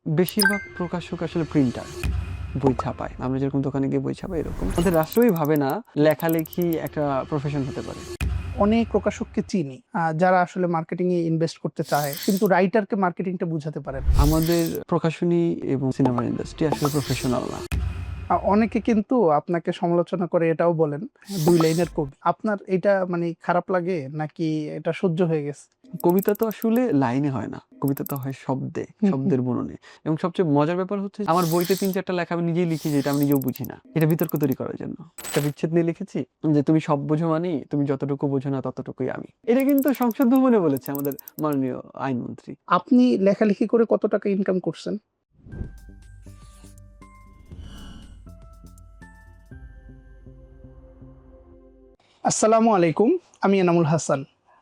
বেশিরভাগ প্রকাশক আসলে প্রিন্টার, বই ছাপায়। আমরা যেরকম দোকানে গিয়ে বই ছাপাই এরকম। আমাদের রাষ্ট্রই ভাবে না লেখালেখি একটা প্রফেশন হতে পারে। অনেক প্রকাশককে চিনি যারা আসলে মার্কেটিং এ ইনভেস্ট করতে চায় কিন্তু রাইটারকে মার্কেটিংটা বুঝাতে পারে না। আমাদের প্রকাশনী এবং সিনেমার ইন্ডাস্ট্রি আসলে প্রফেশনাল না। অনেকে কিন্তু আপনাকে সমালোচনা করে এটাও বলেন, দুই লাইনের কবি। আপনার এটা মানে খারাপ লাগে নাকি এটা সহ্য হয়ে গেছে? কবিতা তো আসলে লাইনে হয় না। কবিতা তো হয় শব্দে, হুম, হুম। শব্দের বুননে। এবং সবচেয়ে মজার ব্যাপার হচ্ছে আমার বইতে ৩-৪ টা লেখা আমি নিজেই লিখি যেটা আমি নিজেও বুঝি না। এটা বিতর্ক তৈরি করার জন্য। একটা বিচ্ছেদ নিয়ে লিখেছি যে, "তুমি সব বোঝো মানি, তুমি যতটুকু বোঝো না ততটুকুই আমি।" এটা কিন্তু সংসদ ভবনে বলেছে আমাদের মাননীয় আইনমন্ত্রী। আপনি লেখালেখি করে কত টাকা ইনকাম করছেন? আসসালামু আলাইকুম, আমি এনামুল হাসান।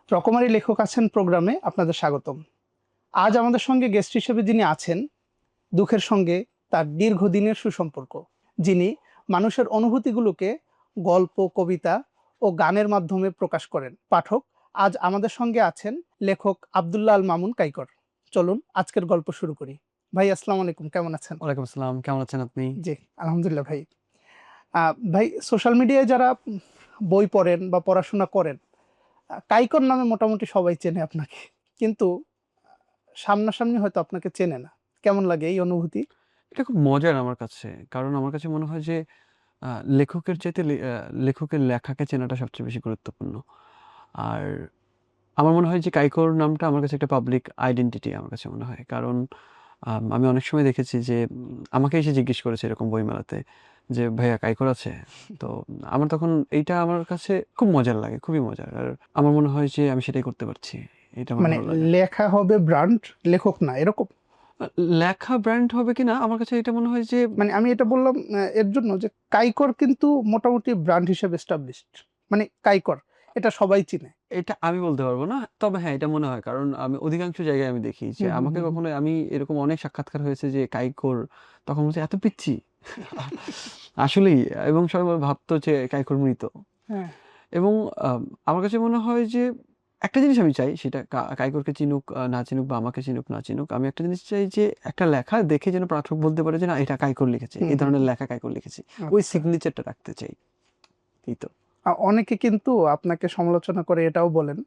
রকমারি লেখক আছেন প্রোগ্রামে আপনাদের স্বাগতম। আজ আমাদের সঙ্গে গেস্ট হিসেবে যিনি আছেন, দুঃখের সঙ্গে তার দীর্ঘদিনের সুসম্পর্ক, যিনি মানুষের অনুভূতিগুলোকে গল্প, কবিতা ও গানের মাধ্যমে প্রকাশ করেন। পাঠক, আজ আমাদের সঙ্গে আছেন লেখক আব্দুল্লাহ আল মামুন কাইকর। চলুন আজকের গল্প শুরু করি। ভাই আসসালামু আলাইকুম, কেমন আছেন? ওয়ালাইকুম আসসালাম। কেমন আছেন আপনি? জি, আলহামদুলিল্লাহ ভাই। ভাই, সোশ্যাল মিডিয়ায় যারা বই পড়েন বা পড়াশোনা করেন, কাইকর নামে মোটামুটি সবাই চেনে আপনাকে। কিন্তু সামনাসামনি হয়তো আপনাকে চেনে না। কেমন লাগে এই অনুভূতি? এটা খুব মজার আমার কাছে। কারণ আমার কাছে মনে হয় যে আ লেখকের চাইতে লেখকের লেখাকে চেনাটা সবচেয়ে বেশি গুরুত্বপূর্ণ। আর আমার মনে হয় যে কাইকোর নামটা আমার কাছে একটা পাবলিক আইডেন্টিটি আমার কাছে মনে হয়। কারণ আমি অনেক সময় দেখেছি যে আমাকে এসে জিজ্ঞেস করেছে এরকম বইমেলাতে যে, "ভাইয়া কাইকোর আছে?" তো আমার তখন এইটা আমার কাছে খুব মজার লাগে, খুবই মজার। আর আমার মনে হয় যে আমি সেটাই করতে পারছি। এটা আমার মানে ভালো লাগে। লেখা হবে ব্র্যান্ড, লেখক না, এরকম? আ লেখা ব্র্যান্ড হবে কিনা আমার কাছে এটা মনে হয় যে মানে আমি এটা বললাম এর জন্য যে কাইকর কিন্তু মোটামুটি ব্র্যান্ড হিসেবে এস্টাবলিশড। মানে কাইকর এটা সবাই চিনে। এটা আমি বলতে পারব না। তবে হ্যাঁ, এটা মনে হয়। কারণ আমি অধিকাংশ জায়গায় আমি দেখি যে হুম, হুম, আমাকে হুম, হুম। কখনো আমি এরকম অনেক সাক্ষাৎকার হয়েছে যে কাইকোর তখন বলছে, "এত পিচ্চি?" আসলেই এবং সবাই ভাবতো যে কাইকোর মৃত। হ্যাঁ, এবং আমার কাছে মনে হয় যে একটা জিনিস আমি চাই সেটা কাইকোরকে চিনুক না চিনুক বা আমাকে চিনুক না চিনুক। আমি একটা জিনিস চাই যে একটা লেখা দেখে যেন পাঠক বলতে পারে যে, "না এটা কাইকোর লিখেছে। হুম, এই হুম, ধরনের হুম। লেখা কাইকোর লিখেছে।" ওই আচ্ছা। সিগনেচারটা রাখতে চাই। এই তো। অনেকে কিন্তু আপনাকে সমালোচনা করে এটাও বলেন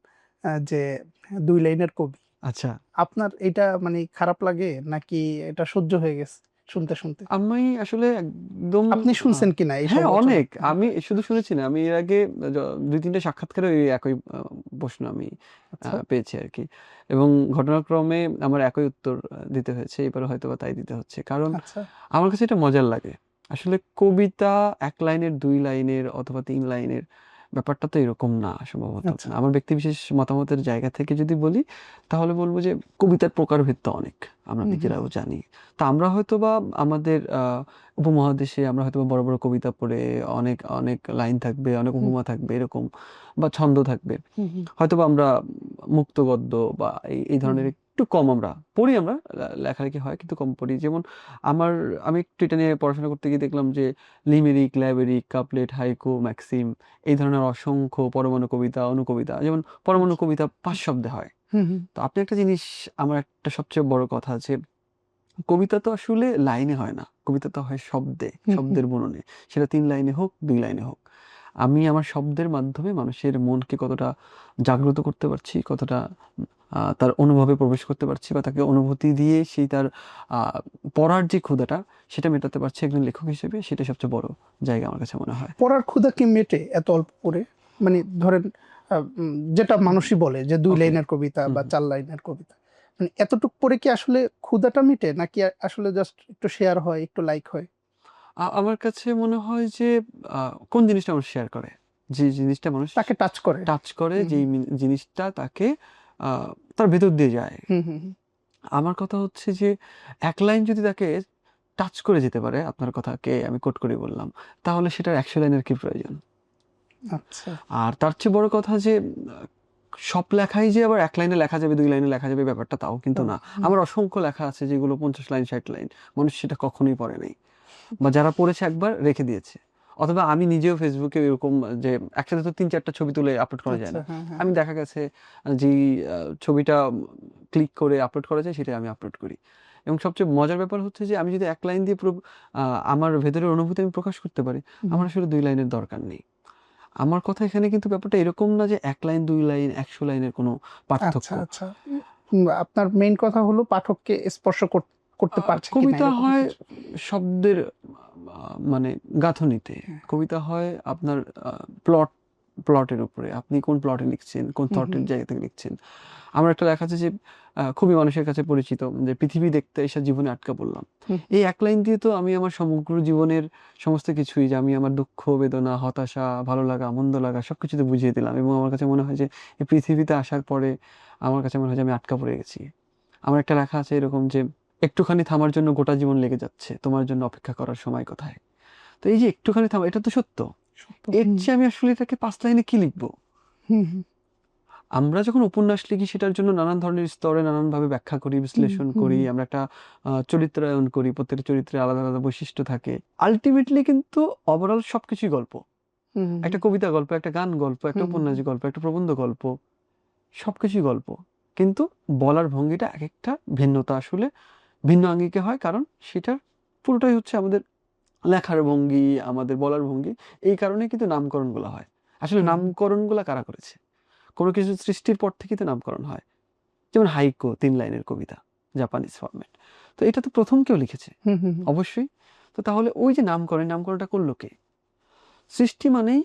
যে ২ লাইনের কবি। আচ্ছা। আপনার এইটা মানে খারাপ লাগে নাকি এটা সহ্য হয়ে গেছে শুনতে, শুনতে? আমি আসলে একদম আপনি আ শুনছেন কিনা এই হ্যাঁ, সমালোচনা? অনেক। হ্যাঁ, আমি শুধু শুনেছি না। আমি এর আগে ২-৩ টে সাক্ষাৎকারে ওই একই প্রশ্ন আমি আচ্ছা, পেয়েছি আরকি। এবং ঘটনাক্রমে আমার একই উত্তর দিতে হয়েছে। এবারও হয়তোবা তাই দিতে হচ্ছে। কারণ আচ্ছা। আমার কাছে এটা মজার লাগে। আসলে কবিতা ১ লাইনের, ২ লাইনের অথবা ৩ লাইনের ব্যাপারটা তো এরকম না সম্ভবত। আচ্ছা। আমার ব্যক্তিবিশেষ মতামতের জায়গা থেকে যদি বলি, তাহলে বলব যে কবিতার প্রকারভেদ তো অনেক। আমরা হুম, হুম, নিজেরাও জানি। তো আমরা হয়তোবা আমাদের উপমহাদেশে আমরা হয়তোবা বড়, বড় কবিতা পড়ে অনেক, অনেক লাইন থাকবে, অনেক হুম, উপমা থাকবে এরকম বা ছন্দ থাকবে। হুম, হুম, হয়তোবা আমরা মুক্ত গদ্য বা এই হুম, ধরনের হুম। একটু কম আমরা পড়ি আমরা লেখালেখি হয় কিন্তু কম পড়ি। যেমন আমার আমি একটু এটা নিয়ে পড়াশোনা করতে গিয়ে দেখলাম যে লিমেরিক, ল্যাবেরিক, কাপলেট, হাইকু, ম্যাক্সিম এই ধরনের অসংখ্য পরমাণু কবিতা, অনুকবিতা যেমন পরমাণু আচ্ছা। কবিতা ৫ শব্দে হয়। হুম, হুম, তো আপনি একটা জিনিস আমার একটা সবচেয়ে বড় কথা যে কবিতা তো আসলে লাইনে হয় না। কবিতা তো হয় শব্দে, হুম, হুম। শব্দের বুননে। সেটা ৩ লাইনে হোক, ২ লাইনে হোক। আমি আমার শব্দের মাধ্যমে মানুষের মনকে কতটা জাগ্রত করতে পারছি, কতটা তার অনুভবে প্রবেশ করতে পারছি বা তাকে অনুভূতি দিয়ে সেই তার আ পড়ার যে ক্ষুধাটা সেটা মেটাতে পারছি একজন লেখক হিসেবে সেটাই সবচেয়ে বড় জায়গা আমার কাছে মনে হয়। পড়ার ক্ষুধা কি মেটে এত অল্প পড়ে? মানে ধরেন যেটা মানুষই বলে যে ২ ওকে। লাইনের কবিতা হুম, বা হুম। ৪ লাইনের কবিতা। মানে এতটুক পড়ে কি আসলে ক্ষুধাটা মিটে নাকি আসলে জাস্ট একটু শেয়ার হয়, একটু লাইক হয়? আমার কাছে মনে হয় যে আ কোন জিনিসটা মানুষ শেয়ার করে। যে জিনিসটা মানুষ তাকে টাচ করে? টাচ করে হুম, যেই হুম, জিনিসটা তাকে আ তার ভেতর দিয়ে যায়। হুম, হুম, হুম। আমার কথা হচ্ছে যে, এক লাইন যদি তাকে টাচ করে যেতে পারে, আপনার কথাকে আমি কোট করে বললাম, তাহলে সেটার ১০০ লাইনের কি প্রয়োজন? আচ্ছা। আর তার চেয়ে বড় কথা যে, সব লেখাই যে আবার ১ লাইনে লেখা যাবে, ২ লাইনে লেখা যাবে ব্যাপারটা তাও কিন্তু তো না। হুম, আমার অসংখ্য লেখা আছে যেগুলো ৫০ লাইন, ৬০ লাইন। মানুষ সেটা কখনোই পড়ে নাই। বা যারা পড়েছে একবার রেখে দিয়েছে। অথবা আমি নিজেও Facebook এ এরকম যে একসাথে তো ৩-৪ টা ছবি তুলে আপলোড করা যায় আচ্ছা। না। হ্যাঁ, হ্যাঁ, আমি হ্যাঁ। দেখা গেছে যেই ছবিটা ক্লিক করে আপলোড করা যায় সেটাই আমি আপলোড করি। এবং সবচেয়ে মজার ব্যাপার হচ্ছে যে আমি যদি এক লাইন দিয়ে পুরো আমার ভেতরের অনুভূতি আমি প্রকাশ করতে পারি, আমার আসলে 2 লাইনের দরকার নেই। আমার কথা এখানে কিন্তু ব্যাপারটা এরকম না যে 1 লাইন 2 লাইন 100 লাইনের কোনো পার্থক্য। আচ্ছা আচ্ছা। আপনার মেইন কথা হলো পাঠককে স্পর্শ করতে পারছে কিনা কবিতা এরকম হয় কিছু। শব্দের মানে গাঁথুনিতে। হ্যাঁ। কবিতা হয় আপনার প্লটের উপরে। আপনি কোন প্লটে লিখছেন, কোন হুম, থটের হুম, জায়গা থেকে লিখছেন। আমার একটা লেখা আছে যে খুবই মানুষের কাছে পরিচিত, যে পৃথিবী দেখতে এসে জীবনে আটকা পড়লাম। হুম, এই এক লাইন দিয়ে তো আমি আমার সমগ্র জীবনের সমস্ত কিছুই, যে আমি আমার দুঃখ, বেদনা, হতাশা, ভালো লাগা, মন্দ লাগা সবকিছুতে বুঝিয়ে দিলাম, এবং আমার কাছে মনে হয় যে এই পৃথিবীতে আসার পরে আমার কাছে মনে হয় যে আমি আটকা পড়ে গেছি। আমার একটা লেখা আছে এরকম যে, একটুখানি থামার জন্য গোটা জীবন লেগে যাচ্ছে, তোমার জন্য অপেক্ষা করার সময় কোথায়? তো এই যে একটুখানি থামা, এটা তো সত্য। সত্য। এর হুম, চেয়ে আমি আসলে এটাকে 5 লাইনে কি লিখবো? হুম, হুম, আমরা যখন উপন্যাস লিখি সেটার জন্য নানান ধরনের স্তরে নানানভাবে ব্যাখ্যা করি, হুম, বিশ্লেষণ হুম, করি। আমরা একটা চরিত্রায়ন করি। প্রত্যেকটা চরিত্রের আলাদা, আলাদা বৈশিষ্ট্য থাকে। আল্টিমেটলি কিন্তু ওভারঅল সবকিছুই গল্প। হুম, হুম, একটা কবিতা গল্প, একটা গান গল্প, একটা হুম, উপন্যাস গল্প, একটা প্রবন্ধ গল্প। সবকিছুই গল্প। কিন্তু বলার ভঙ্গিটা একেকটা ভিন্নতা আসলে ভিন্ন আঙ্গিকে হয়। কারণ সেটার পুরোটাই হচ্ছে আমাদের লেখার ভঙ্গি, আমাদের বলার ভঙ্গি। এই কারণেই কিন্তু নামকরণগুলা হয়। আসলে হুম, নামকরণগুলা কারা করেছে? কোনো কিছু সৃষ্টির পর থেকেই তো নামকরণ হয়। যেমন হাইকো ৩ লাইনের কবিতা, জাপানিজ ফরম্যাট। তো এটা তো ১ম কেউ লিখেছে। হুম, হুম, হুম, অবশ্যই। তো তাহলে ওই যে নামকরণ, নামকরণটা করল কে? সৃষ্টি মানেই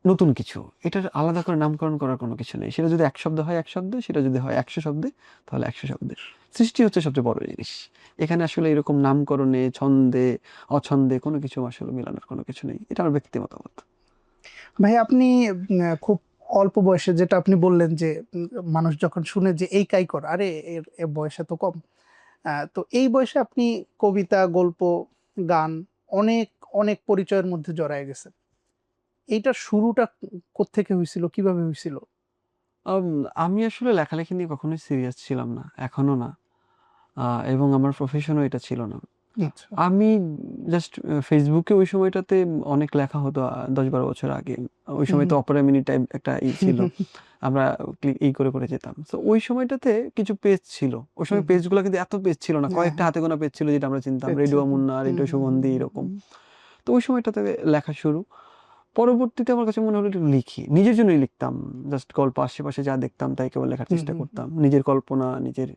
নতুন কিছু। এটার আলাদা করে নামকরণ করার কোনো কিছু নেই। সেটা যদি ১ শব্দ হয় ১ শব্দে, সেটা যদি হয় ১০০ শব্দে, তাহলে ১০০ শব্দে। সৃষ্টি হচ্ছে সবচেয়ে বড় জিনিস। এখানে আসলে এরকম নামকরণে, ছন্দে, অছন্দে কোনো কিছু আসলে মেলানোর কোনো কিছু নেই। এটা আমার ব্যক্তি মতামত। ভাই আপনি খুব অল্প বয়সে যেটা আপনি বললেন যে মানুষ যখন শুনে যে এই কাইকর আরে এর বয়সে তো কম, তো এই বয়সে আপনি কবিতা গল্প গান অনেক অনেক পরিচয়ের মধ্যে জড়ায় গেছেন। এইটার শুরুটা কোত্থেকে হয়েছিল, কিভাবে হয়েছিল? আম আমি আসলে লেখালেখি নিয়ে কখনোই সিরিয়াস ছিলাম না। এখনো না। আ এবং আমার প্রফেশনও এটা ছিল না। আচ্ছা। আমি জাস্ট ফেসবুকে ওই সময়টাতে অনেক লেখা হতো ১০-১২ বছর আগে। ওই হুম, সময় তো হুম, অপেরা মিনি টাইপ একটা হুম, ছিল। হুম, আমরা করে যেতাম। সো ওই সময়টাতে কিছু পেজ ছিল। ওই হুম, সময় হুম, পেজগুলা কিন্তু এত পেজ ছিল না। হ্যাঁ কয়েকটা হ্যাঁ, হাতে গোনা পেজ ছিল যেটা আমরা চিনতাম। পেয়েছি। রেডিও হুম, মুন্না, হুম, রেডিও হুম, সুগন্ধি হুম, এরকম। হুম, তো ওই সময়টাতে লেখা শুরু। পরবর্তীতে আমার কাছে মনে হলো একটু লিখি। নিজের জন্যই লিখতাম। জাস্ট গল্প আশেপাশে যা দেখতাম তাই কেবল লেখার হুম, চেষ্টা হুম, হুম, করতাম। নিজের কল্পনা, নিজের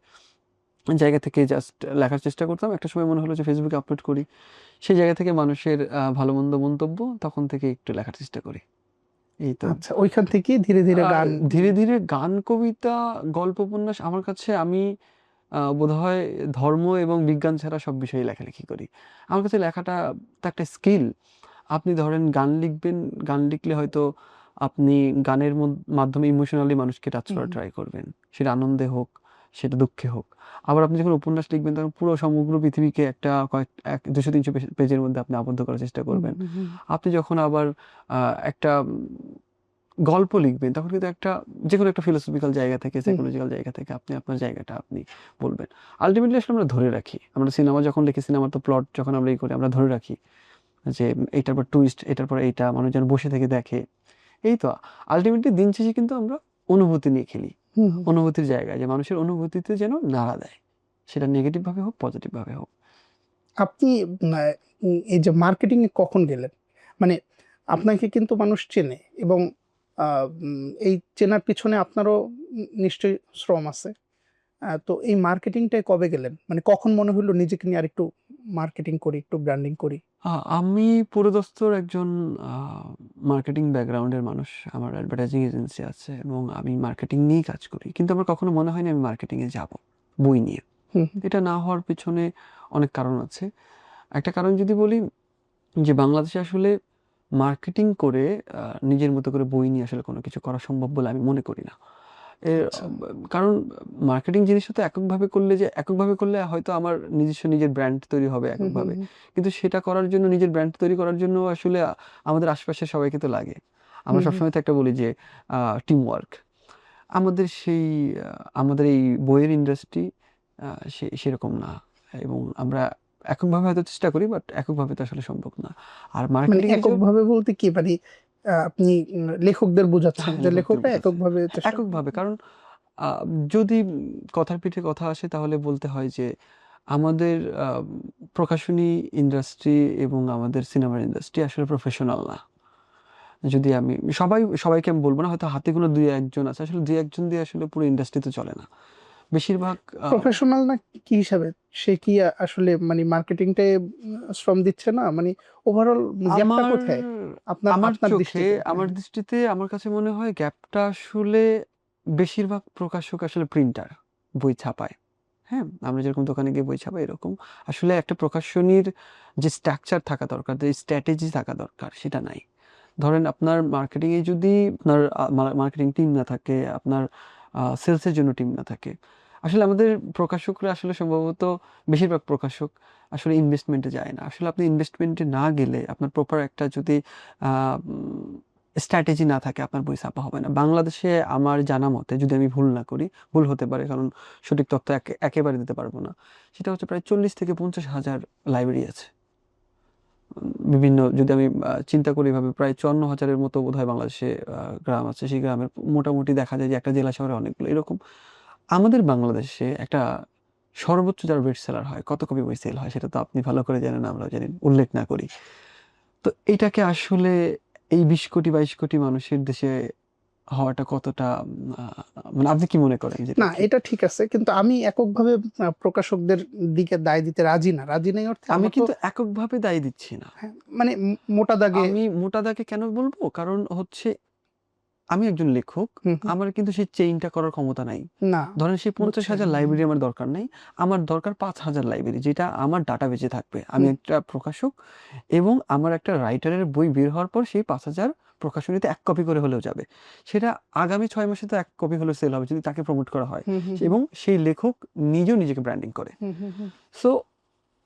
জায়গা থেকে জাস্ট লেখার চেষ্টা করতাম। একটা সময় মনে হলো যে ফেসবুকে আপলোড করি। সেই জায়গা থেকে মানুষের ভালো-মন্দ মন্তব্য, তখন থেকে একটু লেখার চেষ্টা করি। এই তো। আচ্ছা ওইখান থেকে ধীরে ধীরে আর গান। ধীরে, ধীরে গান, কবিতা, গল্প, উপন্যাস আমার কাছে আমি বোধহয় ধর্ম এবং বিজ্ঞান ছাড়া সব বিষয়েই লেখালেখি করি। আমার কাছে লেখাটা তো একটা স্কিল। আপনি ধরেন গান লিখবেন, গান লিখলে হয়তো আপনি গানের মাধ্যমে ইমোশনালি মানুষকে টাচ হুম, করার হুম, ট্রাই করবেন। সেটা আনন্দে হোক, সেটা দুঃখে হোক। আবার আপনি যখন উপন্যাস লিখবেন তখন পুরো সমগ্র পৃথিবীকে একটা ২০০-৩০০ পেজের মধ্যে আপনি আবদ্ধ করার চেষ্টা হুম, করবেন। হুম, হুম, আপনি যখন আবার একটা গল্প লিখবেন তখন কিন্তু যেকোনো একটা ফিলোসফিক্যাল জায়গা থেকে, হুম, সাইকোলজিক্যাল জায়গা থেকে আপনি আপনার জায়গাটা আপনি বলবেন। আল্টিমেটলি আসলে আমরা ধরে রাখি। আমরা সিনেমা যখন লিখি, সিনেমার তো প্লট যখন আমরা করি, আমরা ধরে রাখি যে এইটার পর টুইস্ট, এটার পর এইটা, মানুষ যেন বসে থেকে দেখে। এই তো আল্টিমেটলি দিন শেষে কিন্তু আমরা অনুভূতি নিয়ে খেলি। হুম, হুম। অনুভূতির জায়গায়, যে মানুষের অনুভূতিতে যেন নাড়া দেয়। সেটা নেগেটিভ ভাবে হোক, পজিটিভ ভাবে হোক। আপনি এই যে মার্কেটিং এ কখন গেলেন? মানে আপনাকে কিন্তু মানুষ চেনে এবং এই চেনার পিছনে আপনারও নিশ্চয়ই শ্রম আছে। তো এই মার্কেটিংটায় কবে গেলেন? মানে কখন মনে হলো নিজেকে নিয়ে আরেকটু মার্কেটিং করি, একটু ব্র্যান্ডিং করি? আমি পুরোদস্তুর একজন আ মার্কেটিং ব্যাকগ্রাউন্ডের মানুষ। আমার অ্যাডভার্টাইজিং এজেন্সি আছে এবং আমি মার্কেটিং নিয়েই কাজ করি। কিন্তু আমার কখনো মনে হয়নি আমি মার্কেটিং এ যাবো, বই নিয়ে। হুম, হুম, এটা না হওয়ার পেছনে অনেক কারণ আছে। একটা কারণ যদি বলি, যে বাংলাদেশে আসলে মার্কেটিং করে নিজের মতো করে বই নিয়ে আসলে কোনো কিছু করা সম্ভব বলে আমি মনে করি না। এর আচ্ছা। কারণ মার্কেটিং জিনিসটা তো এককভাবে করলে হয়তো আমার নিজের ব্র্যান্ড তৈরি হবে হুম, হুম, এককভাবে। হুম, কিন্তু সেটা করার জন্য, নিজের ব্র্যান্ড তৈরি করার জন্য আসলে আমাদের আশেপাশের সবাইকে তো লাগে। আমরা হুম, হুম। সবসময় তো একটা বলি যে টিম ওয়ার্ক। আমাদের সেই আমাদের এই বইয়ের ইন্ডাস্ট্রি আ সেরকম না। এবং আমরা এককভাবে হয়তো চেষ্টা করি, বাট এককভাবে তো আসলে সম্ভব না। আর মানে মার্কেটিং এর এককভাবে বলতে কি? মানে আপনি লেখকদের বোঝাচ্ছেন হ্যাঁ, যে লেখকদের লেখকরা বোঝাচ্ছে। এককভাবে চেষ্টা করেন। এককভাবে কারণ আ যদি কথার পিঠে কথা আসে তাহলে বলতে হয় যে আমাদের প্রকাশনী ইন্ডাস্ট্রি এবং আমাদের সিনেমার ইন্ডাস্ট্রি আসলে প্রফেশনাল না। যদি আমি সবাইকে আমি বলবো না, হয়তো হাতে গোনা ২-১ জন আছে। আসলে ২-১ জন দিয়ে আসলে পুরো ইন্ডাস্ট্রি তো চলে না। বেশিরভাগ প্রফেশনাল না কি হিসাবে সে কি আসলে মানে মার্কেটিংটাই শ্রম দিচ্ছে না, মানে ওভারঅল গ্যাপটা আমার কোথায় আপনার আমার আপনার চোখে, দৃষ্টিতে? আমার দৃষ্টিতে আমার কাছে মনে হয় গ্যাপটা আসলে বেশিরভাগ প্রকাশক আসলে প্রিন্টার, বই ছাপায়। হ্যাঁ? আমরা যেরকম দোকানে গিয়ে বই ছাপাই এরকম। আসলে একটা প্রকাশনীর যে স্ট্রাকচার থাকা দরকার, যে স্ট্র্যাটেজি থাকা দরকার সেটা নাই। ধরেন আপনার মার্কেটিংয়ে যদি আপনার মার্কেটিং টিম না থাকে, আপনার সেলসের জন্য টিম না থাকে। আসলে আমাদের প্রকাশকরা আসলে সম্ভবত বেশিরভাগ প্রকাশক আসলে ইনভেস্টমেন্টে যায় না। আসলে আপনি ইনভেস্টমেন্টে না গেলে আপনার প্রপার একটা যদি আ উম স্ট্র্যাটেজি না থাকে আপনার বই ছাপা হবে না। বাংলাদেশে আমার জানা মতে, যদি আমি ভুল না করি, ভুল হতে পারে কারণ সঠিক তথ্য একেবারে দিতে পারব না। সেটা হচ্ছে প্রায় ৪০ থেকে ৫০ হাজার লাইব্রেরি আছে। বিভিন্ন, যদি আমি চিন্তা করি এভাবে, প্রায় ৫৪,০০০ এর মতো বোধহয় বাংলাদেশে গ্রাম আছে। সেই গ্রামের মোটামুটি দেখা যায় যে একটা জেলা শহরে অনেকগুলো। এরকম আমাদের বাংলাদেশে একটা সর্বোচ্চ যার বেস্ট সেলার হয়, কত কপি বই সেল হয় সেটা তো আপনি ভালো করে জানেন, আমরাও জানি, উল্লেখ না করি। তো এইটাকে আসলে এই ২০ কোটি ২২ কোটি মানুষের দেশে হওয়াটা কতটা আ মানে আপনি কি মনে করেন যে এটা না, ঠিক? এটা ঠিক আছে, কিন্তু আমি এককভাবে প্রকাশকদের দিকে দায় দিতে রাজি না। রাজি নাই অর্থে আমি আমরা তো কিন্তু এককভাবে দায় দিচ্ছি না। হ্যাঁ, মানে মোটা দাগে আমি মোটা দাগে কেন বলব? কারণ হচ্ছে আমি একজন লেখক। হুম, হুম, আমার কিন্তু সেই চেইনটা করার ক্ষমতা নাই। না ধরেন সেই বুঝছি। ৫০,০০০ লাইব্রেরি আমার দরকার নাই। আমার দরকার ৫,০০০ লাইব্রেরি, যেটা আমার ডাটাবেজে থাকবে। আমি হুম, একটা প্রকাশক এবং আমার একটা রাইটারের বই বের হওয়ার পর সেই ৫,০০০ প্রকাশনীতে ১ কপি করে হলেও যাবে। সেটা আগামী ৬ মাসে তো ১ কপি হলেও সেল হবে যদি তাকে প্রমোট করা হয় হুম, হুম, হুম, এবং সেই লেখক নিজেও নিজেকে ব্র্যান্ডিং করে। হুম, হুম, হুম, সো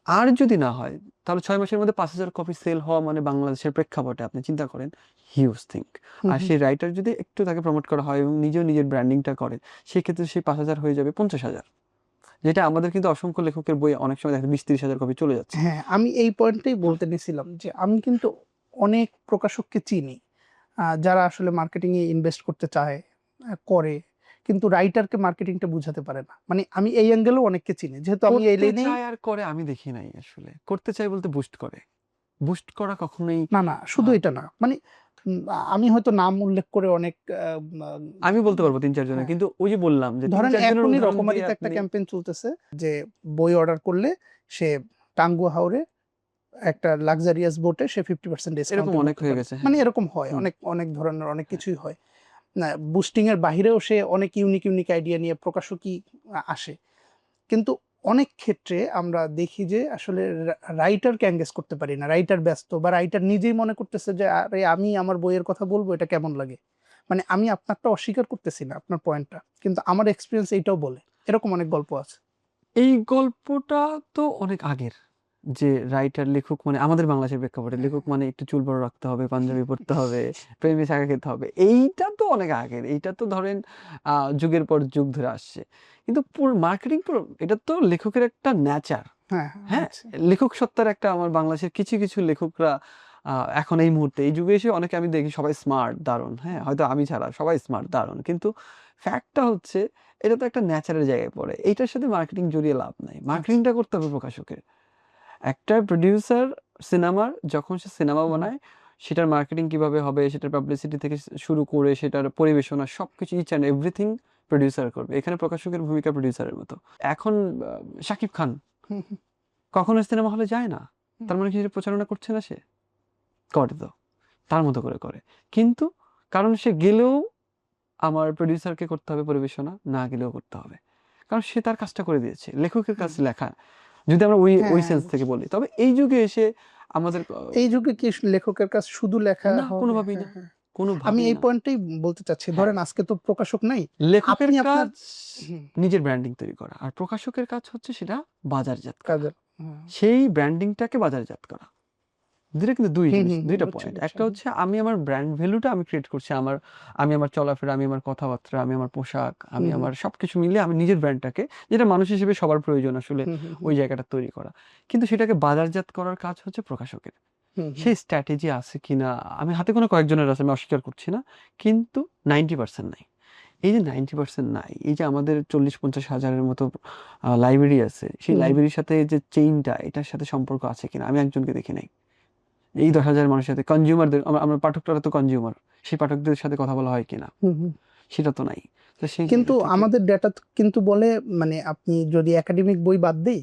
আর যদি না হয়, তাহলে ৬ মাসের মধ্যে ৫,০০০ কপি সেল হওয়া মানে বাংলাদেশের প্রেক্ষাপটে আপনি চিন্তা করেন হিউজ থিং। হুম, আর হুম। সেই রাইটার যদি একটু তাকে প্রমোট করা হয় এবং নিজেও নিজের ব্র্যান্ডিংটা করে, সেক্ষেত্রে সেই ৫,০০০ হয়ে যাবে ৫০,০০০। যেটা আমাদের কিন্তু অসংখ্য লেখকের বই অনেক সময় দেখা যায় ২০-৩০,০০০ কপি চলে যাচ্ছে। হ্যাঁ, আমি এই পয়েন্টটাই বলতে নিছিলাম যে আমি কিন্তু অনেক প্রকাশককে চিনি যারা আসলে মার্কেটিং এ ইনভেস্ট করতে চায়, করে। কিন্তু রাইটারকে মার্কেটিংটা বুঝাতে পারে না। মানে আমি এই অ্যাঙ্গেলেও অনেককে চিনি। যেহেতু আমি এই করতে লাইনেই চায় আর করে আমি দেখি নাই আসলে। করতে চায় বলতে বুস্ট করে। বুস্ট করা কখনোই না, না আ শুধু এটা না। মানে আমি হয়তো নাম উল্লেখ করে অনেক মা আমি বলতে পারব ৩-৪ জনের। হ্যাঁ, কিন্তু ওই যে বললাম যে ধরেন ৩-৪ জনের এখনই উদাহরণ দিয়ে রকমারিতে একটা আপনি ক্যাম্পেইন চলতেছে যে বই অর্ডার করলে সে টাঙ্গুয়া হাওরে একটা লাক্সারিয়াস বোটে সে 50% এরকম ডিসকাউন্টে অনেক ঘুরতে হয়ে পারবে। গেছে। মানে হ্যাঁ। এরকম হয়। হুম। অনেক, অনেক ধরনের অনেক হ্যাঁ। কিছুই হয়। না, বুস্টিং এর বাহিরেও সে অনেক ইউনিক আইডিয়া নিয়ে প্রকাশকই আসে। কিন্তু অনেক ক্ষেত্রে আমরা দেখি যে আসলে রাইটারকে এনগেজ করতে পারি না। রাইটার ব্যস্ত বা রাইটার নিজেই মনে করতেছে যে আরে আমি আমার বইয়ের কথা বলব, এটা কেমন লাগে? মানে আমি আপনারটা অস্বীকার করতেছি না, আপনার পয়েন্টটা। কিন্তু আমার এক্সপেরিয়েন্স এইটাও বলে। এরকম অনেক গল্প আছে। এই গল্পটা তো অনেক আগের। যে রাইটার, লেখক মানে আমাদের বাংলাদেশের প্রেক্ষাপটে হ্যাঁ, লেখক মানে একটু চুল বড় রাখতে হবে, পাঞ্জাবি পড়তে হবে, প্রেমে ছ্যাঁকা খেতে হবে। এইটা তো অনেক আগের। এইটা তো ধরেন যুগের পর যুগ ধরে আসছে। কিন্তু মার্কেটিং এটা তো লেখকের একটা নেচার। হ্যাঁ, হ্যাঁ, হ্যাঁ? বুঝছি। লেখক সত্তার একটা আমার বাংলাদেশের কিছু লেখকরা এখন এই মুহূর্তে এই যুগে এসে অনেকে আমি দেখি সবাই স্মার্ট, দারুণ। হ্যাঁ? হয়তো আমি ছাড়া সবাই স্মার্ট, দারুণ। কিন্তু ফ্যাক্টটা হচ্ছে এটা তো একটা ন্যাচারের জায়গায় পড়ে। এইটার সাথে মার্কেটিং জড়িয়ে লাভ নাই। আচ্ছা। মার্কেটিংটা করতে হবে প্রকাশকের। একটা প্রোডিউসার সিনেমার যখন সে সিনেমা হুম, বানায়, সেটার মার্কেটিং কিভাবে হবে, সেটার পাবলিসিটি থেকে শুরু করে সেটার পরিবেশনা সবকিছু ইচ অ্যান্ড এভরিথিং প্রোডিউসার করবে। এখানে প্রকাশকের ভূমিকা প্রোডিউসারের মতো। এখন শাকিব খান হুম, হুম, কখনো সিনেমা হলে যায় না। হুম, তার মানে কি সেটা প্রচারণা করছে না সে? করে তো। তার মতো করে করে। কিন্তু কারণ সে গেলেও আমার প্রোডিউসারকে করতে হবে পরিবেশনা, না গেলেও করতে হবে। কারণ সে তার কাজটা করে দিয়েছে। লেখকের কাজ হুম। লেখা। যদি আমরা ওই হ্যাঁ, হ্যাঁ, সেন্স থেকে বুঝছি। বলি। তবে এই যুগে এসে আমাদের এই যুগে কি লেখকের কাজ শুধু লেখা না, হবে? কোনোভাবেই হ্যাঁ, না। হ্যাঁ। আমি কোনোভাবেই এই না। পয়েন্টটাই বলতে চাচ্ছি। হ্যাঁ, ধরেন আজকে তো প্রকাশক নাই। লেখকের আপনি আপনার কাজ হুম, নিজের ব্র্যান্ডিং তৈরি করা। আর প্রকাশকের কাজ হচ্ছে সেটা বাজারজাত করা। কাজের হুম, সেই ব্র্যান্ডিংটাকে বাজারজাত করা। ২ টা কিন্তু ২ হুম, জিনিস, হুম, ২ টা বুঝছি, পয়েন্ট। বুঝছি। একটা হচ্ছে আমি আমার ব্র্যান্ড ভ্যালুটা আমি ক্রিয়েট করছি। আমি আমার চলাফেরা, আমি আমার কথাবার্তা, আমি আমার পোশাক, আমি হুম, হুম, আমার সবকিছু মিলিয়ে আমি নিজের ব্র্যান্ডটাকে, যেটা মানুষ হিসেবে সবার প্রয়োজন আসলে হুম, হুম, ওই হুম, জায়গাটা তৈরি করা। কিন্তু সেটাকে বাজারজাত করার কাজ হচ্ছে প্রকাশকের। হুম, হুম, সেই স্ট্র্যাটেজি আছে কিনা আমি হাতে গোনা কয়েকজনের আছে, আমি অস্বীকার করছি না। কিন্তু 90% নাই। এই যে 90% নাই, এই যে আমাদের 40-50 হাজারের মতো লাইব্রেরি আছে, সেই হুম। লাইব্রেরির সাথে যে চেইনটা, এটার সাথে সম্পর্ক আছে কিনা আমি একজনকে দেখি নাই। এই 10,000 মানুষের সাথে কনজিউমারদের, আমরা পাঠকরা তো কনজিউমার, সেই পাঠকদের সাথে কথা বলা হয় কিনা, হুম হুম। সেটা তো নাই। তো সেই কিন্তু জায়গা থেকে আমাদের ডেটা কিন্তু বলে, মানে আপনি যদি একাডেমিক বই বাদ দিই,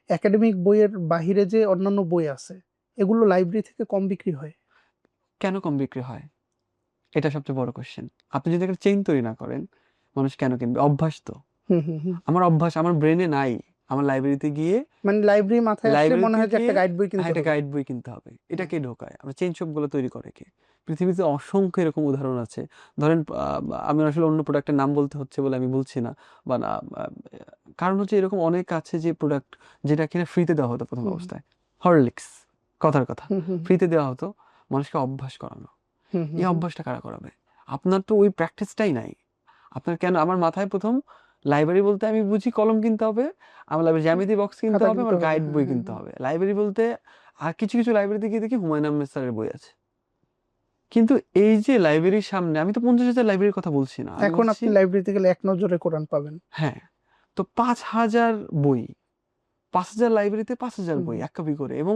একাডেমিক বইয়ের বাহিরে যে অন্যান্য বই আছে এগুলো লাইব্রেরি থেকে কম বিক্রি হয়। কেন কম বিক্রি হয়, এটা সবচেয়ে বড় কোশ্চেন। আপনি যদি একটা চেইন তৈরি না করেন, মানুষ কেন কিনবে? অভ্যাস তো। হুম হুম হুম। আমার অভ্যাস আমার ব্রেনে নাই, আমার লাইব্রেরিতে গিয়ে মানে লাইব্রেরি মাথায় আসলে মনে লাইব্রেরিতে হয় যে গিয়ে একটা গাইড বই হ্যাঁ, কিনতে একটা হবে। গাইড বই কিনতে হবে। এটা হুম কে ঢোকায়? আমরা চেইন শপগুলো তৈরি করে কে? পৃথিবীতে অসংখ্য এরকম উদাহরণ আছে। ধরেন আমি আসলে অন্য প্রোডাক্টের নাম বলতে হচ্ছে বলে আমি বলছি না, বা না, কারণ হচ্ছে এরকম অনেক আছে যে প্রোডাক্ট যেটা কিনা ফ্রিতে দেওয়া হতো প্রথম হুম অবস্থায়। হরলিক্স, কথার কথা, হুম হুম ফ্রিতে দেওয়া হতো, মানুষকে অভ্যাস করানো। হুম হুম এই হুম। অভ্যাসটা কারা করাবে? আপনার তো ওই প্র্যাকটিসটাই নাই। আপনার কেন, আমার মাথায় প্রথম লাইব্রেরি বলতে আমি বুঝি কলম কিনতে হবে, আমার লাইব্রেরি জ্যামিতি বক্স কিনতে খাতা হবে, কিনতে আমার হবে, গাইড হ্যাঁ বই হ্যাঁ কিনতে হ্যাঁ। হবে। লাইব্রেরি বলতে আর কিছু কিছু লাইব্রেরিতে গিয়ে দেখি হুমায়ুন আহমেদ স্যারের বই আছে। কিন্তু এই যে লাইব্রেরির সামনে, আমি তো 50,000 লাইব্রেরির কথা বলছি না, আমি এখন বলছি আপনি লাইব্রেরিতে গেলে এক নজরে কোরআন পাবেন। হ্যাঁ, তো 5,000 বই, 5,000 লাইব্রেরিতে 5,000 হুম বই এক কপি করে, এবং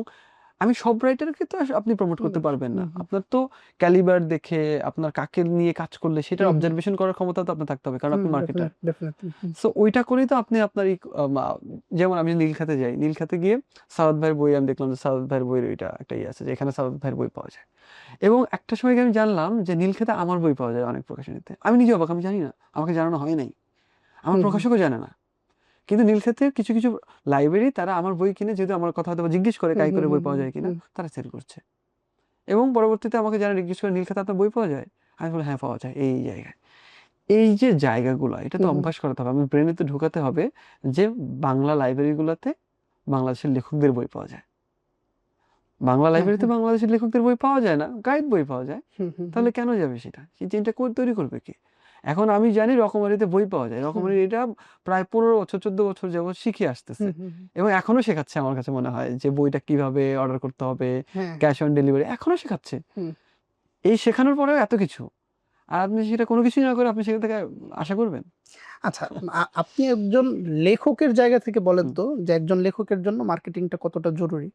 আমি সব রাইটারকে তো আপনি প্রমোট হুম করতে পারবেন না। হুম হুম আপনার তো ক্যালিবার দেখে, আপনার কাকে নিয়ে কাজ করলে সেটার হুম হুম অবজারভেশন করার ক্ষমতা তো আপনার থাকতে হবে, কারণ হুম, আপনি মার্কেটার। Definitely definitely. সো ওইটা করেই তো আপনি আপনার যেমন আমি নীলখাতে যাই, নীলখাতে গিয়ে সাউথ ভাইয়ের বই আমি দেখলাম যে সাউথ ভাইয়ের বইয়ের ওইটা একটা ইয়ে আছে যে এখানে সাউথ ভাইয়ের বই পাওয়া যায়, এবং একটা সময় গিয়ে আমি জানলাম যে নীলখাতে আমার বই পাওয়া যায় অনেক প্রকাশনীতে। আমি নিজে অবাক, আমি জানি না, আমাকে জানানো হয় নাই, আমার হুম হুম প্রকাশকও জানে না। কিন্তু নীলক্ষেতে কিছু কিছু লাইব্রেরি তারা আমার বই কিনে, যেহেতু আমার কথা হয়তো বা জিজ্ঞেস করে হুম কাই হুম করে বই হুম পাওয়া যায় কিনা, হুম তারা সেল করছে। এবং পরবর্তীতে আমাকে যারা জিজ্ঞেস করে নীলক্ষেতে আপনার বই পাওয়া যায়, আমি বলি হ্যাঁ পাওয়া যায় এই জায়গায়। এই যে জায়গাগুলো, এটা তো হুম হুম অভ্যাস করাতে হবে, আমি ব্রেনে তো ঢোকাতে হবে যে বাংলা লাইব্রেরিগুলোতে বাংলাদেশের লেখকদের বই পাওয়া যায়। বাংলা হ্যাঁ লাইব্রেরিতে হ্যাঁ। বাংলাদেশের লেখকদের বই পাওয়া যায় না, গাইড বই পাওয়া যায়। হুম হুম হুম তাহলে কেন যাবে সেটা? সেই চেইনটা তৈরি করবে কে? এখন আমি জানি রকমারিতে বই পাওয়া যায়। হুম রকমারি এটা প্রায় 15 বছর 14 বছর যাবৎ শিখে আসতেছে। হুম হুম হুম। এবং এখনো শেখাচ্ছে আমার কাছে মনে হয় যে বইটা কিভাবে অর্ডার করতে হবে, হ্যাঁ। ক্যাশ অন ডেলিভারি এখনো শেখাচ্ছে। হুম। এই শেখানোর পরেও এত কিছু। আর আপনি সেটা কোনো কিছুই না করে আপনি সেখান থেকে আশা করবেন? আচ্ছা, আপনি একজন লেখকের জায়গা থেকে বলেন হুম। তো যে একজন লেখকের জন্য মার্কেটিংটা কতটা জরুরি?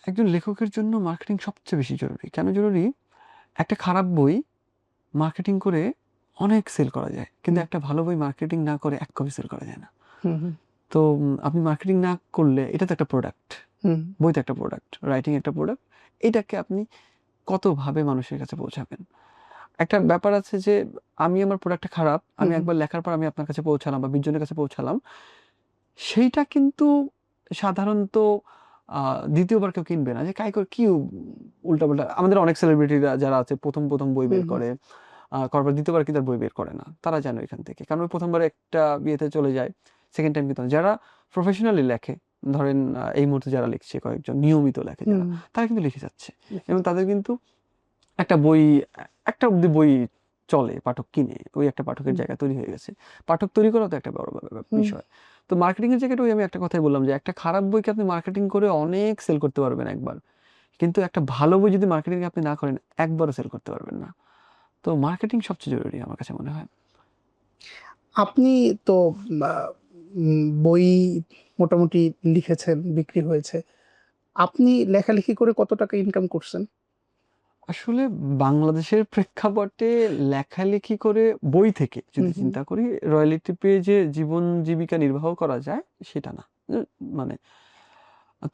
একজন লেখকের জন্য মার্কেটিং সবচেয়ে বেশি জরুরি। কেন জরুরি? একটা খারাপ বই মার্কেটিং করে অনেক সেল করা যায়। কিন্তু হুম একটা ভালো বই মার্কেটিং না করে ১ কপি সেল করা যায় না। হুম হুম তো আপনি মার্কেটিং না করলে, এটা তো একটা প্রোডাক্ট। হুম বই তো একটা প্রোডাক্ট, রাইটিং একটা প্রোডাক্ট। এটাকে আপনি কতভাবে মানুষের কাছে পৌঁছাবেন? একটা ব্যাপার আছে যে আমি আমার প্রোডাক্টটা খারাপ, হুম আমি হুম একবার লেখার পর আমি আপনার কাছে পৌঁছালাম বা ২০ জনের কাছে পৌঁছালাম। সেইটা কিন্তু সাধারণত ২য় বার কেউ কিনবে না। যে কাই করে কি উল্টাপাল্টা, আমাদের অনেক সেলিব্রিটিরা যারা আছে ১ম বই হুম বের হুম করে। করার পর ২য় বার কিন্তু আর বই বের করে না। তারা জানে এখান থেকে। কারণ ওই ১ম বারে একটা ইয়েতে চলে যায়। 2nd টাইম কিন্তু না। যারা প্রফেশনালি লেখে, ধরেন এই মুহূর্তে যারা লিখছে কয়েকজন নিয়মিত লেখে যারা, হুম, তারা কিন্তু লিখে যাচ্ছে। লিখে এবং যাচ্ছে। তাদের কিন্তু একটা বই, একটা অব্দি বই চলে, পাঠক কিনে। ওই একটা পাঠকের হুম জায়গা তৈরি হয়ে গেছে। পাঠক তৈরি করাও তো একটা বড় হুম। বিষয়। তো মার্কেটিং এর জায়গাটা ওই আমি একটা কথাই বললাম যে একটা খারাপ বইকে আপনি মার্কেটিং করে অনেক সেল করতে পারবেন একবার। কিন্তু একটা ভালো বই যদি মার্কেটিং আপনি না করেন, একবারও সেল করতে পারবেন না। তো মার্কেটিং সবচেয়ে জরুরি আমার কাছে মনে হয়। আপনি তো বই মোটামুটি লিখেছেন, বিক্রি হয়েছে। আপনি লেখালেখি করে কত টাকা ইনকাম করছেন? আসলে বাংলাদেশের প্রেক্ষাপটে লেখালেখি করে বই থেকে হুম যদি হুম চিন্তা করি, রয়্যালটি পেয়ে যে জীবন জীবিকা নির্বাহ করা যায় সেটা না। মানে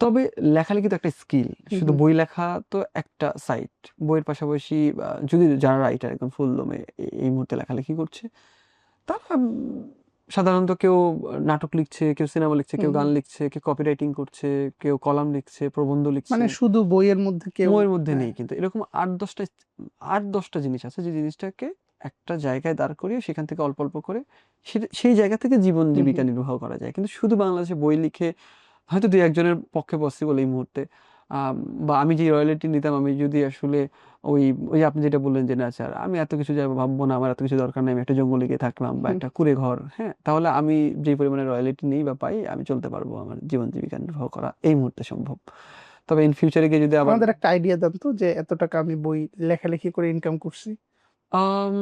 তবে লেখালেখি তো একটা স্কিল। হুম শুধু হুম বই লেখা তো একটা সাইড। বইয়ের পাশাপাশি যদি যারা রাইটার একদম ফুল দমে এই মুহূর্তে লেখালেখি করছে, তারা সাধারণত কেউ নাটক লিখছে, কেউ সিনেমা লিখছে, হুম কেউ গান হুম। লিখছে, কেউ কপিরাইটিং করছে, কেউ কলাম লিখছে, প্রবন্ধ লিখছে। মানে শুধু বইয়ের মধ্যে কেউ। সময়ের মধ্যে হ্যাঁ। নেই কিন্তু। এরকম ৮-১০টা জিনিস আছে যে জিনিসটাকে একটা জায়গায় দাঁড় করিয়ে সেখান থেকে অল্প, অল্প করে সেই জায়গা থেকে জীবন হুম জীবিকা হুম নির্বাহ করা যায়। কিন্তু শুধু বাংলাদেশে বই লিখে হয়তো ২-১ জনের পক্ষে পসিবল এই মুহূর্তে। আম বা আমি যে রয়্যালটি নিতাম, আমি যদি আসলে ওই ওই যে আপনি যেটা বললেন যে, "না স্যার আমি এত কিছু ভাববো না, আমার এত কিছু দরকার নাই। আমি একটা জঙ্গলে গিয়ে থাকলাম বা হুম। একটা কুঁড়ে ঘর।" হ্যাঁ? তাহলে আমি যেই পরিমাণে রয়্যালটি নিই বা পাই, আমি চলতে পারবো। আমার জীবন জীবিকা নির্বাহ করা এই মুহূর্তে সম্ভব। তবে ইন ফিউচার এ গিয়ে যদি আবার আমাদের একটা আইডিয়া দেন তো যে এত টাকা আমি বই লেখালেখি করে ইনকাম করছি।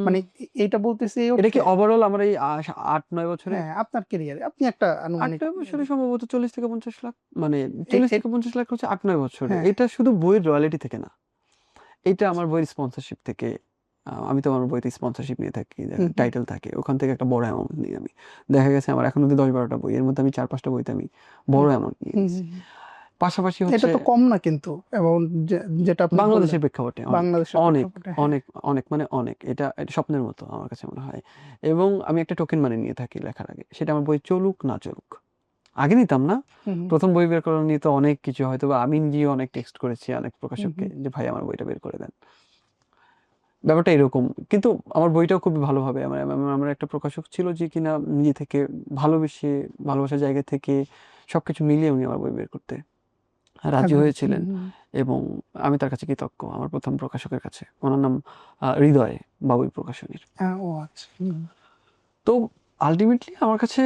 মানে এইটা বলতেছি এই এটা কি অর্থে, ওভারঅল আমার এই 8-9 বছরে? হ্যাঁ আপনার ক্যারিয়ারে আপনি একটা আনুমানিক 8-9 বছরে সম্ভবত 40 থেকে 50 লাখ, মানে 40 থেকে 50 লাখ হচ্ছে 8-9 বছরে। হ্যাঁ এটা শুধু বইয়ের রয়্যালটি থেকে না, এটা আমার বইয়ের স্পন্সরশিপ থেকে। আমি তো আমার বইতে স্পন্সরশিপ নিয়ে থাকি, টাইটেল থাকে, ওখান থেকে একটা বড় অ্যামাউন্ট নিই আমি। দেখা গেছে আমার এখন অব্দি 10-12টা বই, এর মধ্যে আমি 4-5টা বইতে আমি বড় অ্যামাউন্ট নিয়ে নিয়েছি। পাশাপাশি এটা হচ্ছে তো কম না কিন্তু অ্যামাউন্ট যেটা আপনি বাংলাদেশের বললেন, প্রেক্ষাপটে অনেক বাংলাদেশের অনেক প্রেক্ষাপটে, হ্যাঁ। অনেক অনেক মানে অনেক, এটা এটা স্বপ্নের মতো আমার কাছে মনে হয়। এবং আমি একটা টোকেন মানি নিয়ে থাকি লেখার আগে, সেটা আমার বই চলুক না চলুক। আগে নিতাম না, প্রথম বই বের করার নিয়ে তো অনেক কিছু, হয়তো বা আমি নিজেও অনেক টেক্সট করেছি অনেক প্রকাশককে যে ভাই আমার বইটা বের করে দেন, ব্যাপারটা এরকম। কিন্তু আমার বইটাও খুবই ভালোভাবে আমার একটা প্রকাশক ছিল যে কিনা নিজে থেকে ভালোবেসে, ভালোবাসার জায়গা থেকে সবকিছু মিলিয়ে উনি আমার বই বের করতে রাজি হয়েছিলেন। এবং আমি তার কাছে কৃতজ্ঞ, আমার প্রথম প্রকাশকের কাছে। ওনার নাম হৃদয় বাবুই প্রকাশনীর। ও আচ্ছা। তো আলটিমেটলি আমার কাছে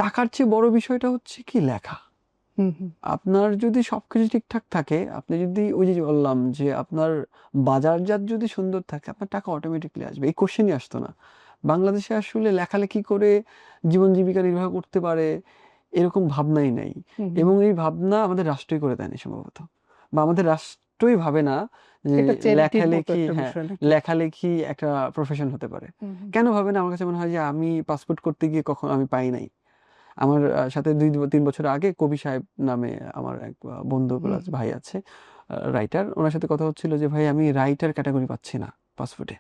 টাকার চেয়ে বড় বিষয়টা হচ্ছে কি লেখা। আপনার যদি সবকিছু ঠিকঠাক থাকে, আপনি যদি ওই যে বললাম যে আপনার বাজারজাত যদি সুন্দর থাকে, আপনার টাকা অটোমেটিকলি আসবে। এই কোশ্চেনই আসতো না। বাংলাদেশে আসলে লেখালেখি করে জীবন জীবিকা নির্বাহ করতে পারে এরকম ভাবনাই নাই। এবং এই ভাবনা আমাদের রাষ্ট্রই করে দেয়নি সম্ভবত, বা আমাদের রাষ্ট্রই ভাবে না যে এটা চ্যারিটির মতো লেখালেখি, একটা হ্যাঁ, বিষয় নাকি? লেখালেখি একটা প্রফেশন হতে পারে। কেন ভাবে না? আমার কাছে মনে হয় যে আমি পাসপোর্ট করতে গিয়ে কখনো আমি পাই নাই। আমার সাথে 2-3 বছর আগে কবি সাহেব নামে আমার এক বন্ধু প্লাস ভাই আছে, রাইটার। ওনার সাথে কথা হচ্ছিল যে ভাই আমি রাইটার ক্যাটাগরি পাচ্ছি না পাসপোর্টে।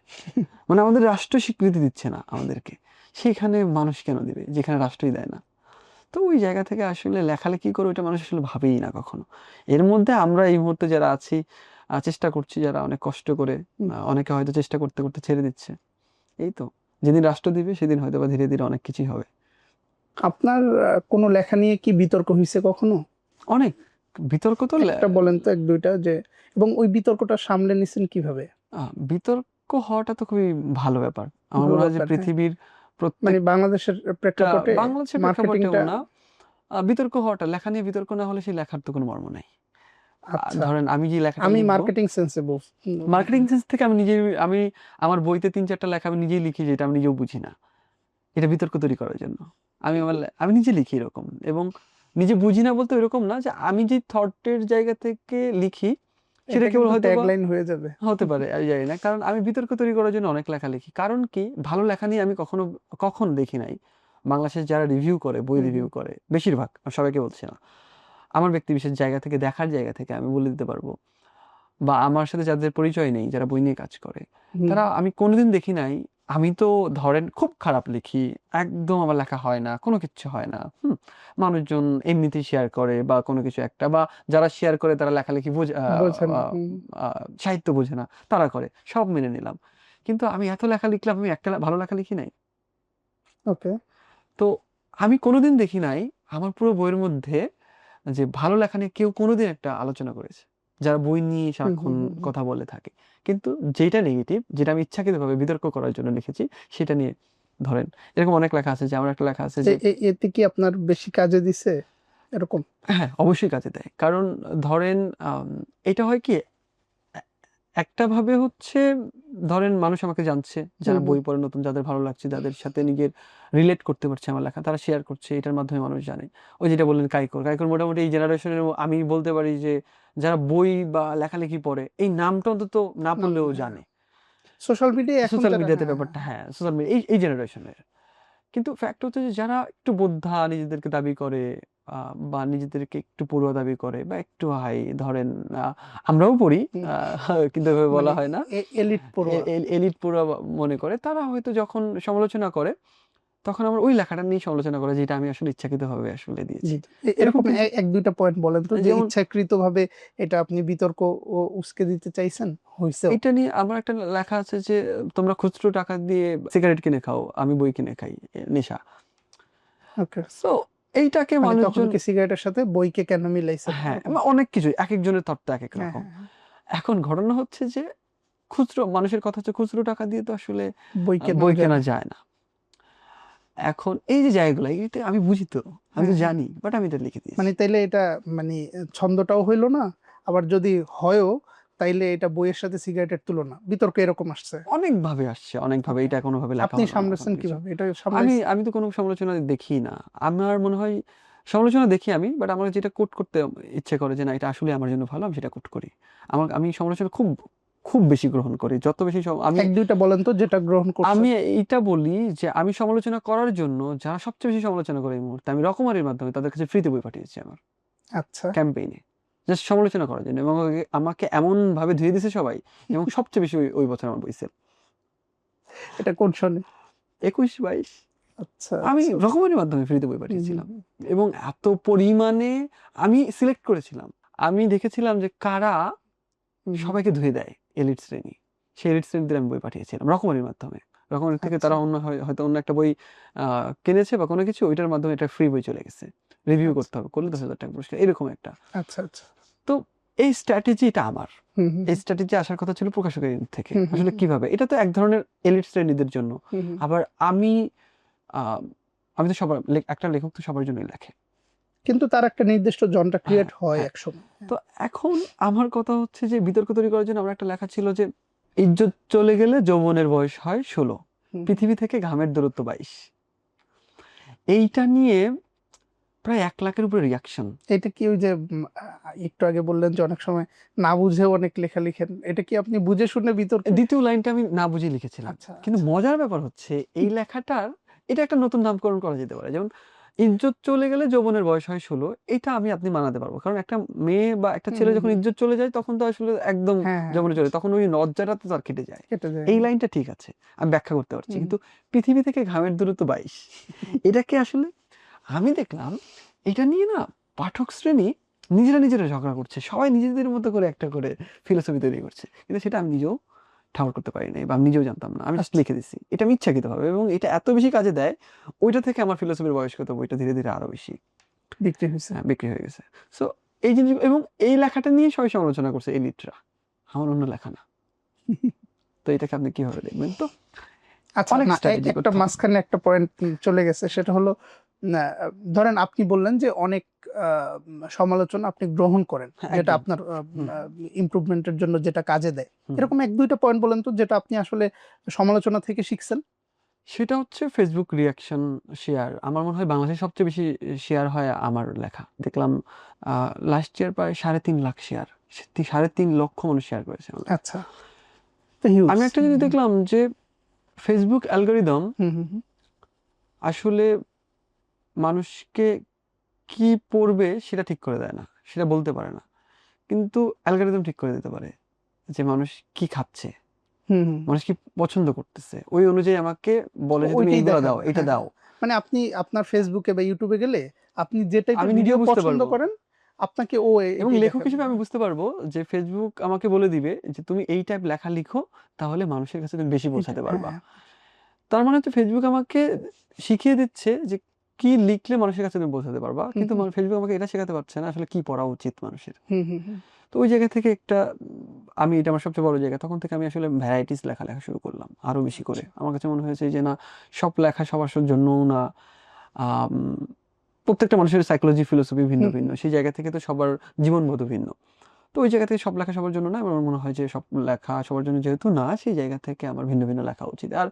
মানে আমাদের রাষ্ট্র স্বীকৃতি দিচ্ছে না আমাদেরকে, সেখানে মানুষ কেন দিবে যেখানে রাষ্ট্রই দেয় না? তো ওই জায়গা থেকে আসলে লেখালেখি করে ওইটা মানুষ আসলে ভাবেই না কখনো। এর মধ্যে আমরা এই মুহূর্তে যারা আছি, চেষ্টা করছি, যারা অনেক কষ্ট করে, অনেকে হয়তো চেষ্টা করতে করতে ছেড়ে দিচ্ছে। এই তো, যেদিন রাষ্ট্র দিবে সেদিন হয়তো বা ধীরে ধীরে অনেক কিছুই হবে। আপনার কোনো লেখা নিয়ে কি বিতর্ক হয়েছে কখনো? অনেক বিতর্ক তো একটা বলেন তো, এক দুইটা, যে এবং ওই বিতর্কটা সামলে নিছেন কিভাবে? বিতর্ক হওয়াটা তো খুবই ভালো ব্যাপার। আমার ভালো মনে হয় যে ব্যাপার, হ্যাঁ। পৃথিবীর মানে প্রত্যেকটা বাংলাদেশের প্রেক্ষাপটে বাংলাদেশের প্রেক্ষাপটেও মার্কেটিংটা। না, বিতর্ক হওয়াটা, লেখা নিয়ে বিতর্ক না হলে সেই লেখার তো কোনো মর্ম নাই। আচ্ছা, ধরেন আমি যে লেখাটা আমি লিখবো, মার্কেটিং সেন্সে মার্কেটিং সেন্স থেকে আমি আমার বইতে 3-4টা লেখা আমি নিজেই লিখি যেটা আমি নিজেও বুঝি না, এটা বিতর্ক তৈরি করার জন্য। আমি নিজে লিখি এরকম, এবং নিজে বুঝি না বলতে এরকম না যে আমি যে থটের জায়গা থেকে লিখি সেটা এটা কেবল কিন্তু হয়তো বা ট্যাগলাইন হয়ে যাবে। হতে পারে, আমি জানি না। কারণ আমি বিতর্ক তৈরি করার জন্য অনেক লেখা লিখি। কারণ কি, ভালো লেখা নিয়ে আমি কখনো দেখি নাই বাংলাদেশের যারা রিভিউ করে, বই রিভিউ করে বেশিরভাগ, আমি সবাইকে বলছি না, আমার ব্যক্তি বিশেষ জায়গা থেকে, দেখার জায়গা থেকে আমি বলে দিতে পারবো, বা আমার সাথে যাদের পরিচয় নেই, যারা বই নিয়ে কাজ করে, তারা আমি কোনোদিন দেখি নাই। আমি তো ধরেন খুব খারাপ লিখি, একদম আমার লেখা হয় না, কোনো কিছু হয় না। মানুষজন এমনিতেই শেয়ার করে বা কোনো কিছু একটা, বা যারা শেয়ার করে তারা লেখালেখি বোঝেন না। সাহিত্য বোঝে না, তারা করে, সব মেনে নিলাম। কিন্তু আমি এত লেখা লিখলাম, আমি একটা ভালো লেখা লিখি নাই। ওকে। তো আমি কোনোদিন দেখি নাই আমার পুরো বইয়ের মধ্যে যে ভালো লেখা নিয়ে কেউ কোনোদিন একটা আলোচনা করেছে, যারা বই নিয়ে সারাক্ষণ কথা বলে থাকে। কিন্তু যেটা নেগেটিভ, যেটা আমি ইচ্ছাকৃতভাবে বিতর্ক করার জন্য লিখেছি, সেটা নিয়ে ধরেন এরকম অনেক লেখা আছে। যে আমার একটা লেখা আছে যে, এতে কি আপনার বেশি কাজে দিছে এরকম? হ্যাঁ অবশ্যই কাজে দেয়। কারণ ধরেন এটা হয় কি, একটা ভাবে হচ্ছে, ধরেন মানুষ আমাকে জানছে, যারা বই পড়ে নতুন, যাদের ভালো লাগছে, যাদের সাথে নিজের রিলেট করতে পারছে আমার লেখা, তারা শেয়ার করছে, এটার মাধ্যমে মানুষ জানে। ওই যেটা বললেন কাইকোর মোটামুটি এই জেনারেশনের আমি বলতে পারি যে যারা বই বা লেখালেখি পড়ে, এই নামটা অন্তত না পড়লেও জানে। সোশ্যাল মিডিয়া এখন সোশ্যাল যারা, মিডিয়াতে হ্যাঁ, ব্যাপারটা, হ্যাঁ সোশ্যাল মিডিয়া এই জেনারেশনের। কিন্তু ফ্যাক্ট হচ্ছে যে যারা একটু বোদ্ধা নিজেদেরকে দাবি করে, বা নিজেদেরকে একটু পড়ুয়া দাবি করে, বা একটু হাই ধরেন, আমরাও পড়ি, কিন্তু এভাবে মানে বলা হয় না, এলিট পড়ুয়া। এলিট পড়ুয়া মনে করে, তারা হয়তো যখন সমালোচনা করে, তখন আমরা ওই লেখাটা নিয়ে সমালোচনা করে, যেটা আমি আসলে ইচ্ছাকৃতভাবে আসলে দিয়েছি। এরকম এরকম কিন্তু এক দুইটা পয়েন্ট বলেন তো, যে যেমন ইচ্ছাকৃত ভাবে এটা আপনি বিতর্ক ও উস্কে দিতে চাইছেন, হইছে? এটা নিয়ে আমার একটা লেখা আছে যে তোমরা খুচরো টাকা দিয়ে সিগারেট কিনে খাও, আমি বই কিনে খাই, নেশা। ওকে। সো এইটাকে মানে তখন মানুষজন, কি সিগারেটের সাথে বইকে কেন মিলাইছেন হ্যাঁ, এরকম? অনেক কিছু, একেকজনের তত্ত্ব একেক হ্যাঁ, রকম। হ্যাঁ, হ্যাঁ। এখন ঘটনা হচ্ছে যে খুচরো মানুষের কথা হচ্ছে, খুচরো টাকা দিয়ে তো আসলে বই কেনাও বই যায় কেনা না। যায় না। এখন এই যে জায়গাগুলো, এটা আমি বুঝি তো, আমি তো হ্যাঁ, হ্যাঁ। জানি, বাট আমি এটা লিখে দিয়েছি। মানে তাইলে এটা মানে ছন্দটাও হইলো না, আবার যদি হয়ও তাইলে এটা বইয়ের সাথে সিগারেটের তুলনা, বিতর্ক এরকম আসছে। অনেকভাবে আসছে, অনেকভাবে। ওকে, এটা কোনোভাবে লেখা আপনি হলো না সামলাচ্ছেন কোনো কিছু। কিভাবে এটা আমি সামলাইছেন? আমি তো কোনো সমালোচনা দেখি না। আমার মনে হয় সমালোচনা দেখি আমি, বাট আমার যেটা কোট করতে ইচ্ছে করে যে না এটা আসলে আমার জন্য ভালো, আমি সেটা কোট করি। আমি সমালোচনা খুব খুব বেশি গ্রহণ করি। যত বেশি আমি এক দুইটা বলেন তো যেটা গ্রহণ করছেন। আমি এইটা বলি যে আমি সমালোচনা করার জন্য যারা সবচেয়ে বেশি সমালোচনা করে এই মুহূর্তে, আমি রকমারির মাধ্যমে তাদের কাছে ফ্রিতে বই পাঠিয়েছি আমার আচ্ছা, ক্যাম্পেইনে, জাস্ট সমালোচনা করার জন্য, এবং আমাকে এমন ভাবে ধুয়ে দিছে সবাই, এবং সবচেয়ে বেশি ওই বছর আমার বই সেল এটা কোন সনে? 21-22। আচ্ছা আমি আচ্ছা আচ্ছা। রকমারির মাধ্যমে ফ্রিতে বই হুম, পাঠিয়েছিলাম, হুম, এবং এত পরিমাণে আমি সিলেক্ট করেছিলাম। আমি দেখেছিলাম যে কারা হুম, হুম। সবাইকে ধুয়ে দেয়, এলিট শ্রেণী। সেই এলিট শ্রেণীদের আমি বই পাঠিয়েছিলাম রকমারির মাধ্যমে। রকমারি থেকে আচ্ছা তারা হয়তো অন্য একটা বই কিনেছে বা কোনো কিছু, ওইটার মাধ্যমে একটা ফ্রি বই চলে গেছে। রিভিউ আচ্ছা করতে হবে, করলে 10,000 টাকা পুরস্কার, এরকম একটা। আচ্ছা আচ্ছা। তো এই স্ট্র্যাটেজিটা আমার, হুম, হুম, এই স্ট্র্যাটেজি আসার কথা ছিল প্রকাশকের end থেকে। হুম, হুম, আসলে হুম, কিভাবে? এটা তো এক ধরনের এলিট শ্রেণীদের জন্য। হুম, হুম। আবার আমি আ আমি তো সবার একটা লেখক তো সবার জন্যই লেখে। কিন্তু তার একটা নির্দিষ্ট জনরা হ্যাঁ, ক্রিয়েট হয় হ্যাঁ। একসময়। তো এখন আমার কথা হচ্ছে যে বিতর্ক তৈরি করার জন্য আমার একটা লেখা ছিল যে, ইজ্জত চলে গেলে যৌবনের বয়স হয় 16, হুম, হুম। পৃথিবী থেকে ঘামের দূরত্ব 22। এইটা নিয়ে প্রায় 1 লাখের উপরে রিঅ্যাকশন। এটা কি ওই যে একটু আগে বললেন যে অনেক সময় না বুঝেও অনেক লেখা লিখেন, এটা কি আপনি বুঝে শুনে বিতর্কে? দ্বিতীয় লাইনটা আমি না বুঝে লিখেছিলাম। আচ্ছা কিন্তু আচ্ছা। মজার ব্যাপার হচ্ছে এই লেখাটার এটা একটা নতুন নামকরণ করা যেতে পারে। যেমন ইজ্জত চলে গেলে যৌবনের বয়স হয় 16, এটা আপনি মানাতে পারবো। কারণ একটা মেয়ে বা একটা হুম, ছেলে হুম, যখন হুম। ইজ্জত চলে যায় তখন তো আসলে একদম হ্যাঁ হ্যাঁ, যৌবনে চলে, তখন ওই লজ্জাটা তো তার কেটে যায়। কেটে যায়। এই লাইনটা ঠিক আছে, আমি ব্যাখ্যা করতে পারছি। হুম, কিন্তু পৃথিবী থেকে ঘামের দূরত্ব 22, এটাকে আসলে আমি দেখলাম এটা নিয়ে না পাঠক শ্রেণী নিজেরা ঝগড়া করছে। সবাই নিজেদের মতো করে একটা করে ফিলোসফি তৈরি করছে। কিন্তু সেটা আমি নিজেও ঠাউর করতে পারি নাই বা আমি নিজেও জানতাম না। আমি জাস্ট আচ্ছা, লিখে দিছি। এটা আমি ইচ্ছাকৃতভাবে, এবং এটা এত বেশি কাজে দেয়, ওইটা থেকে আমার ফিলোসফির বয়স্কত বইটা ধীরে, ধীরে আরো বেশি বিক্রি হয়েছে। বিক্রি হয়ে গেছে। সো এই জিনিস, এবং এই লেখাটা নিয়ে সবাই সমালোচনা করছে এলিটরা। আমার অন্য লেখা না। তো এটাকে আপনি কিভাবে দেখবেন? তো আচ্ছা, অনেক না স্ট্র্যাটেজি একটা করতে হয়। মাঝখানে একটা পয়েন্ট চলে গেছে, সেটা হলো না, ধরেন আপনি বললেন যে অনেক সমালোচনা আপনি গ্রহণ করেন, হ্যাঁ, যেটা একদম। আপনার হুম, ইমপ্রুভমেন্টের জন্য যেটা কাজে দেয়। হুম। এরকম এক দুইটা পয়েন্ট বলেন তো যেটা আপনি আসলে সমালোচনা থেকে শিখছেন। সেটা হচ্ছে ফেসবুক রিঅ্যাকশন শেয়ার। আমার মনে হয় বাংলাদেশে সবচেয়ে বেশি শেয়ার হয় আমার লেখা। দেখলাম লাস্ট ইয়ার প্রায় 3.5 লাখ শেয়ার। 3.5 লক্ষ মানুষ শেয়ার করেছে আমার লেখা। আচ্ছা, তো হিউজ। আমি একটা জিনিস দেখলাম যে ফেসবুক অ্যালগরিদম হুম হুম হুম। আসলে মানুষকে কি পড়বে সেটা ঠিক করে দেয় না। সেটা বলতে পারে না। কিন্তু অ্যালগরিদম ঠিক করে দিতে পারে যে মানুষ কি খাচ্ছে, হুম হুম। মানুষ কি পছন্দ করতেছে। ওই অনুযায়ী আমাকে বলে যে তুমি ওইটাই এইগুলা দাও, দেখাবে, এটা হ্যাঁ দাও। হ্যাঁ। মানে আপনি আপনার ফেসবুকে বা ইউটিউবে গেলে আপনি যে টাইপের আমি ভিডিও নিজেও বুঝতে পছন্দ পারবো। করেন, আপনাকে ও এবং এটাই লেখক দেখাবে। হিসেবে আমি বুঝতে পারবো যে ফেসবুক আমাকে বলে দিবে যে তুমি এই টাইপ লেখা লিখো, তাহলে মানুষের কাছে তুমি বেশি এইটা, পৌঁছাতে হ্যাঁ পারবা। হ্যাঁ। তার মানে হচ্ছে ফেসবুক আমাকে শিখিয়ে দিচ্ছে যে কি লিখলে মানুষের কাছে তুমি পৌঁছাতে পারবা। হুম কিন্তু হুম ফেসবুক আমাকে এটা শেখাতে পারছে না আসলে কি পড়া উচিত মানুষের। হুম হুম হুম। তো ওই জায়গা থেকে একটা আমি এটা আমার সবচেয়ে বড় জায়গা। তখন থেকে আমি আসলে ভ্যারাইটিস লেখা শুরু করলাম আরো বেশি করে। আচ্ছা আমার কাছে মনে হয়েছে যে না, সব লেখা সবার জন্যও না। আম প্রত্যেকটা মানুষের সাইকোলজি, ফিলোসফি ভিন্ন, হুম ভিন্ন। হুম। সেই জায়গা থেকে তো সবার জীবনবোধও ভিন্ন। তো ওই জায়গা থেকে সব লেখা সবার জন্য না। আমার মনে হয় যে সব লেখা সবার জন্য যেহেতু না, সেই জায়গা থেকে আমার ভিন্ন, ভিন্ন লেখা উচিত। আর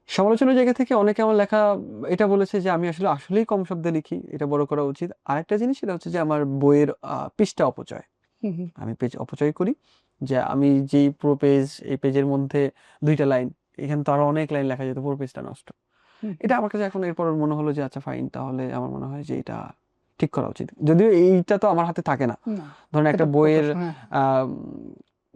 সমালোচনার জায়গা থেকে অনেকে আমার লেখা এটা বলেছে যে আমি আসলেই কম শব্দে লিখি। এটা বড় করা উচিত। আরেকটা জিনিস সেটা হচ্ছে যে আমার বইয়ের পৃষ্ঠা অপচয়। হুম হুম আমি পেজ অপচয় করি। যে আমি যেই পুরো পেজ, এই পেজের মধ্যে ২ টা লাইন, এখানে তো আরো অনেক লাইন লেখা যেত, পুরো পেজটা নষ্ট। হুম হুম। এটা আমার কাছে এখন এরপর মনে হলো যে আচ্ছা ফাইন, তাহলে আমার মনে হয় যে এটা ঠিক করা উচিত। যদিও এইটা তো আমার হাতে থাকে না। না, ধরেন একটা এটা বইয়ের প্রকাশ, হ্যাঁ আম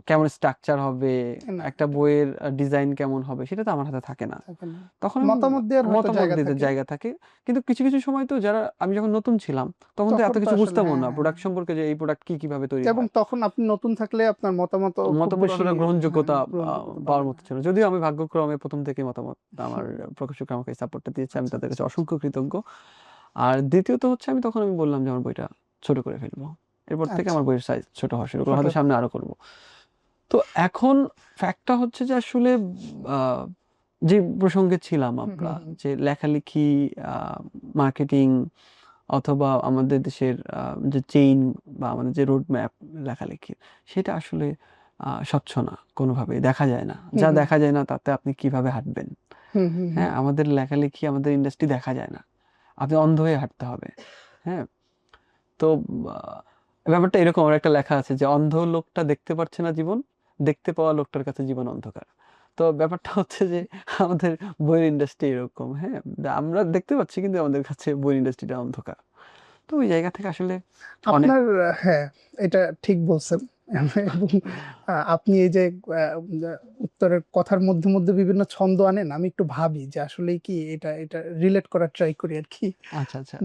কেমন স্ট্রাকচার হবে, না, একটা বইয়ের ডিজাইন কেমন হবে, সেটা তো আমার হাতে থাকে না। থাকে না। তখন আমি মতামত দেওয়ার হয়তো মতামত জায়গা দিতে থাকে। জায়গা থাকে। কিন্তু কিছু, কিছু সময় তো আমি যখন নতুন ছিলাম, তখন তো তখন এত তো কিছু আসলে বুঝতামও হ্যাঁ না হ্যাঁ প্রোডাক্ট হ্যাঁ। সম্পর্কে, যে এই প্রোডাক্ট কিভাবে তৈরি এবং হয়। তখন আপনি নতুন থাকলে আপনার মতামতও খুব মতামত বেশি অতটা গ্রহণযোগ্যতা গ্রহণযোগ্যতা পাবে পাওয়ার না। মতো ছিল। যদিও আমি ভাগ্যক্রমে ১ম থেকেই মতামত আমার প্রকাশকরা আমাকে সাপোর্টটা দিয়েছে। আমি আচ্ছা তাদের কাছে আচ্ছা আচ্ছা অসংখ্য কৃতজ্ঞ। আর দ্বিতীয়ত হচ্ছে আমি বললাম যে আমার বইটা ছোট করে ফেলবো। এরপর থেকে আচ্ছা। আমার বইয়ের সাইজ ছোট হওয়া শুরু করলো। ছোট। হয়তো সামনে আরো করব। তো এখন ফ্যাক্টটা হচ্ছে যে আসলে আ যে প্রসঙ্গে ছিলাম হুম আমরা, হুম হুম। যে লেখালেখি, আ মার্কেটিং অথবা আমাদের দেশের যে চেইন বা আমাদের যে রোড ম্যাপ লেখালেখির, সেটা আসলে স্বচ্ছ না, কোনোভাবেই দেখা যায় না। যা দেখা যায় না তাতে আপনি কিভাবে হাঁটবেন? হ্যাঁ, আমাদের লেখালেখি, আমাদের ইন্ডাস্ট্রি দেখা যায় না। আপনি অন্ধ হয়ে হাঁটতে হবে। হ্যাঁ? তো ব্যাপারটা এরকম, আমার একটা লেখা আছে যে অন্ধ লোকটা দেখতে পারছে না জীবন, দেখতে পাওয়া লোকটার কাছে জীবন অন্ধকার। তো ব্যাপারটা হচ্ছে যে আমাদের বইয়ের ইন্ডাস্ট্রি এরকম। হ্যাঁ? আমরা দেখতে পাচ্ছি কিন্তু আমাদের কাছে বইয়ের ইন্ডাস্ট্রিটা অন্ধকার। তো ওই জায়গা থেকে আসলে অনেক আপনার হ্যাঁ, এটা ঠিক বলছেন। এবং আপনি এই যে উত্তরের কথার মধ্যে মধ্যে বিভিন্ন ছন্দ আনেন, আমি একটু ভাবি যে আসলে কি এটা রিলেট করার ট্রাই করি আর কি, আচ্ছা, আচ্ছা।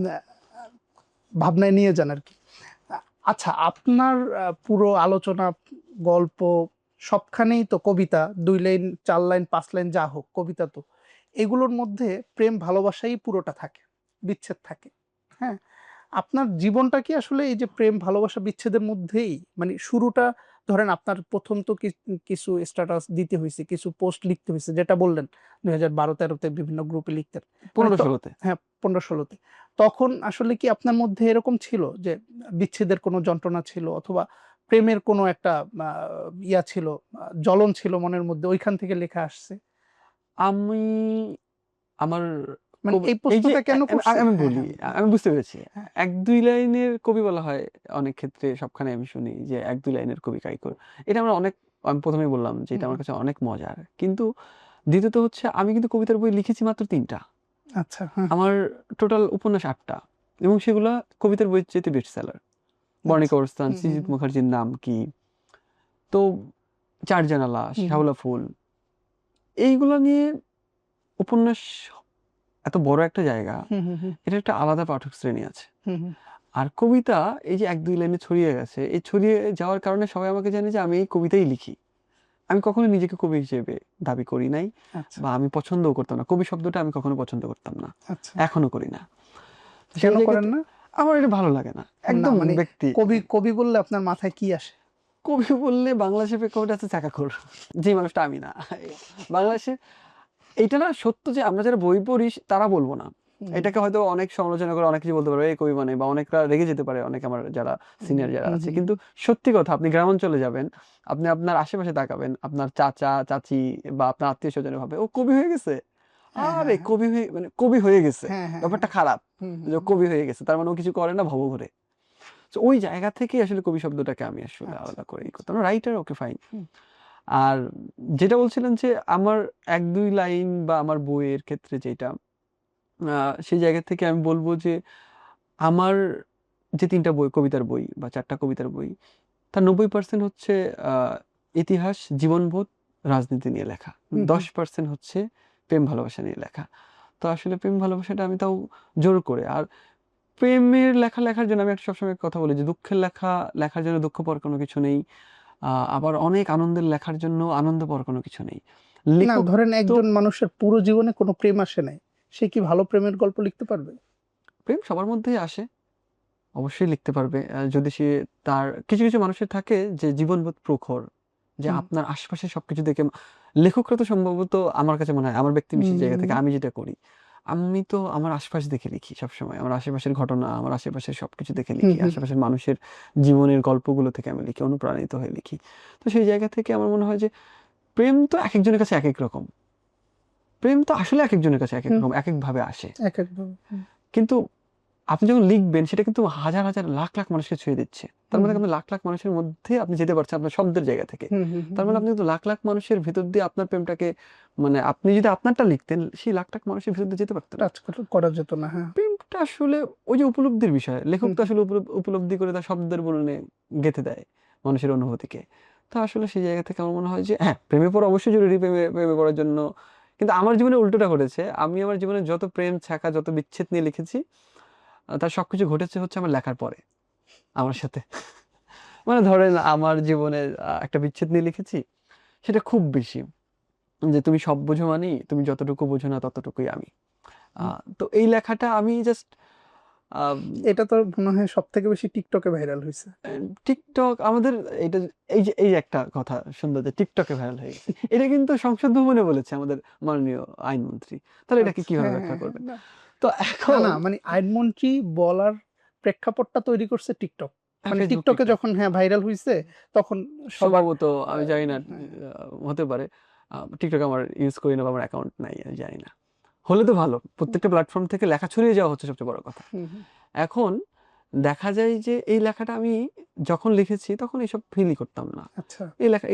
ভাবনায় নিয়ে যান আর কি। আচ্ছা, আপনার পুরো আলোচনা, গল্প সবখানেই তো কবিতা, 2 লাইন 4 লাইন 5 লাইন যা হোক কবিতা, তো এগুলোর মধ্যে প্রেম ভালোবাসাই পুরোটা থাকে, বিচ্ছেদ থাকে। হ্যাঁ, আপনার জীবনটা কি আসলে এই যে প্রেম ভালোবাসা বিচ্ছেদের মধ্যেই, মানে শুরুটা ধরেন আপনার প্রথম তো কিছু স্ট্যাটাস দিতে হয়েছে, কিছু পোস্ট লিখতে হয়েছে, যেটা বললেন 2012-13-তে বিভিন্ন গ্রুপে লিখতেন, মানে 15-16-তে। হ্যাঁ 15-16-তে, তখন আসলে কি আপনার মধ্যে এরকম ছিল যে বিচ্ছেদের কোনো যন্ত্রণা ছিল, অথবা প্রেমের কোনো একটা ইয়া ছিল, জ্বলন ছিল মনের মধ্যে, ওইখান থেকে লেখা আসছে? আমি আমার মানে এই এই যে প্রশ্নটা কেন করছি, আমি হ্যাঁ বলি, হ্যাঁ বলেন। আমি বুঝতে পেরেছি। হ্যাঁ 1-2 লাইনের কবি বলা হয় অনেক ক্ষেত্রে, সবখানে আমি শুনি যে 1-2 লাইনের কবি কাইকর। এটা আমার অনেক, আমি ১ম এই বললাম যে হুম এটা আমার হুম, কাছে অনেক মজার। কিন্তু দ্বিতীয়ত হচ্ছে আমি কিন্তু কবিতার বই লিখেছি মাত্র ৩ টা। আচ্ছা হ্যাঁ, আমার টোটাল উপন্যাস ৮ টা এবং সেগুলা কবিতার বইয়ের চাইতে বেস্ট সেলার। আচ্ছা 'বর্ণিকা অবস্থান', হুম হুম 'সৃজিত মুখার্জির নাম কি', তো 'চার জানালা', হুম 'শ্যাওলা ফুল', এইগুলা নিয়ে উপন্যাস এত বড় একটা জায়গা, হুম হুম হুম এটার একটা আলাদা পাঠক শ্রেণী আছে। হুম হুম, আর কবিতা এই যে ১-২ লাইনে ছড়িয়ে গেছে, এই ছড়িয়ে যাওয়ার কারণে সবাই আমাকে জানে যে আমি এই কবিতাই লিখি। আমি কখনো নিজেকে কবি হিসেবে দাবি করি নাই আচ্ছা বা আমি পছন্দও করতাম না। কবি শব্দটা আমি কখনো পছন্দ করতাম না। আচ্ছা, এখনো করি না। তো কেন সেই করেন জায়গাতে না? আমার এটা ভালো লাগে না। না একদম মানে ব্যক্তি। কবি কবি বললে আপনার মাথায় কি আসে? কবি বললে বাংলাদেশের প্রেক্ষাপটে আছে চাকাখোর। যে মানুষটা আমি না। বাংলাদেশে এইটা না সত্য যে আমরা যারা বই পড়ি তারা বলব না। হুম এটাকে হয়তো অনেক সমালোচনা করে অনেক কিছু বলতে পারবে, এই কবি মানে, বা অনেকরা রেগে যেতে পারে, অনেক আমার যারা হুম সিনিয়র যারা হুম আছে। হুম কিন্তু সত্যি কথা, আপনি গ্রামাঞ্চলে যাবেন, আপনি আপনার আশেপাশে তাকাবেন, আপনার চাচা, চাচী বা আপনার আত্মীয়স্বজনের ভাবে, "ও কবি হয়ে গেছে?" হ্যাঁ হ্যাঁ আরে কবি হয়ে মানে কবি হয়ে গেছে। হ্যাঁ হ্যাঁ হ্যাঁ ব্যাপারটা খারাপ। হুম হুম যে ও হুম, কবি হয়ে গেছে। তার মানে ও কিছু করে না, ভবঘুরে। সো ওই জায়গা থেকেই আসলে কবি শব্দটাকে আমি আসলে আচ্ছা আলাদা করে করতাম। Writer okay fine. হুম আর যেটা বলছিলেন যে আমার ১-২ লাইন বা আমার বইয়ের ক্ষেত্রে যেটা, সেই জায়গা থেকে আমি বলব যে আমার যে ৩ টা বই, কবিতার বই বা ৪ টা কবিতার বই, তার ৯০% হচ্ছে আ ইতিহাস, জীবনবোধ, রাজনীতি নিয়ে লেখা। হুম হুম ১০% হচ্ছে প্রেম ভালোবাসা নিয়ে লেখা। তো আসলে প্রেম ভালোবাসাটা আমি তাও জোর করে। আর প্রেমের লেখা লেখার জন্য আমি একটা সবসময় কথা বলি যে দুঃখের লেখা লেখার জন্য দুঃখ পাওয়ার কোনো কিছু নেই। আবার অনেক আনন্দের লেখার জন্য আনন্দ পাওয়ার কোনো কিছু নেই। না লেখক ধরেন তো একজন মানুষের পুরো জীবনে কোনো প্রেম আসে নাই, সে কি ভালো প্রেমের গল্প লিখতে পারবে? প্রেম সবার মধ্যেই আসে। অবশ্যই লিখতে পারবে। যদি সে, তার কিছু, কিছু মানুষের থাকে যে জীবনবোধ প্রখর। যে হুম আপনার আশেপাশে সবকিছু দেখে লেখকরা তো সম্ভবত, আমার কাছে মনে হয় আমার ব্যক্তিবিশেষ জায়গা থেকে হুম আমি যেটা করি, আমি তো আমার আশপাশ দেখে লিখি সবসময়। আমার আশেপাশের ঘটনা, আমার আশেপাশের সবকিছু দেখে হুম লিখি। হুম, আশেপাশের মানুষের জীবনের গল্পগুলো থেকে আমি লিখি, অনুপ্রাণিত হয়ে লিখি। তো সেই জায়গা থেকে আমার মনে হয় যে প্রেম তো একেকজনের কাছে একেক রকম। প্রেম তো আসলে একেকজনের কাছে একেক হুম, রকম, একেকভাবে আসে। এক একভাবে কিন্তু আপনি যখন লিখবেন সেটা কিন্তু হাজার, হাজার লাখ, লাখ মানুষকে ছুঁয়ে দিচ্ছে। তার হুম মানে হুম আপনি লাখ, লাখ মানুষের মধ্যে আপনি যেতে পারছেন আপনার শব্দের জায়গা থেকে। হুম হুম হুম তার মানে হুম, আপনি কিন্তু লাখ, লাখ মানুষের ভেতর দিয়ে আপনার প্রেমটাকে, মানে আপনি যদি আপনারটা লিখতেন, সেই লাখ, লাখ মানুষের ভেতর দিয়ে যেতে পারতেন না। টাচ করা যেত না, হ্যাঁ প্রেমটা আসলে ওই যে উপলব্ধির বিষয়। লেখক হুম তো আসলে উপলব্ধি করে তার শব্দের বর্ণনে গেঁথে দেয় মানুষের অনুভূতিকে। তো আসলে সেই জায়গা থেকে আমার মনে হয় যে হ্যাঁ, প্রেমে পড়া অবশ্যই জরুরি, প্রেমে পড়ার জন্য। কিন্তু আমার জীবনে উল্টোটা ঘটেছে। আমি আমার জীবনে যত প্রেম, ছ্যাঁকা, যত বিচ্ছেদ নিয়ে লিখেছি, তার সবকিছু ঘটেছে হচ্ছে আমার লেখার পরে, আমার সাথে। মানে ধরেন আমার জীবনের একটা বিচ্ছেদ নিয়ে লিখেছি। সেটা খুব বেশি। যে তুমি সব বোঝো মানি, তুমি যতটুকু বোঝো না ততটুকুই আমি। হুম। তো এই লেখাটা আমি জাস্ট আম এটা তো মনে হয় সব থেকে বেশি টিকটকে ভাইরাল হয়েছে। টিকটক আমাদের, এটা, এই যে একটা কথা সুন্দর যে টিকটকে ভাইরাল হয়ে গেছে। এটা কিন্তু সংসদ ভবনে বলেছে আমাদের মাননীয় আইনমন্ত্রী। তাহলে এটাকে আচ্ছা কিভাবে হ্যাঁ ব্যাখ্যা হ্যাঁ হ্যাঁ, করবেন? না তো না এখন না মানে আইনমন্ত্রী বলার প্রেক্ষাপটটা তৈরি করছে টিকটক। মানে ফেসবুক টিকটকে টিকটক যখন ভাইরাল হয়েছে তখন সবার সম্ভবত, আমি জানি না, হ্যাঁ। হতে পারে। টিকটক আমার ইউজ করি না বা আমার অ্যাকাউন্ট নাই, আমি জানি না। হলে তো ভালো, প্রত্যেকটা প্ল্যাটফর্ম থেকে লেখা ছড়িয়ে যাওয়া হচ্ছে সবচেয়ে বড় কথা। হুম, হুম। এখন দেখা যায় যে এই লেখাটা আমি যখন লিখেছি তখন এইসব ফিলই করতাম না। আচ্ছা,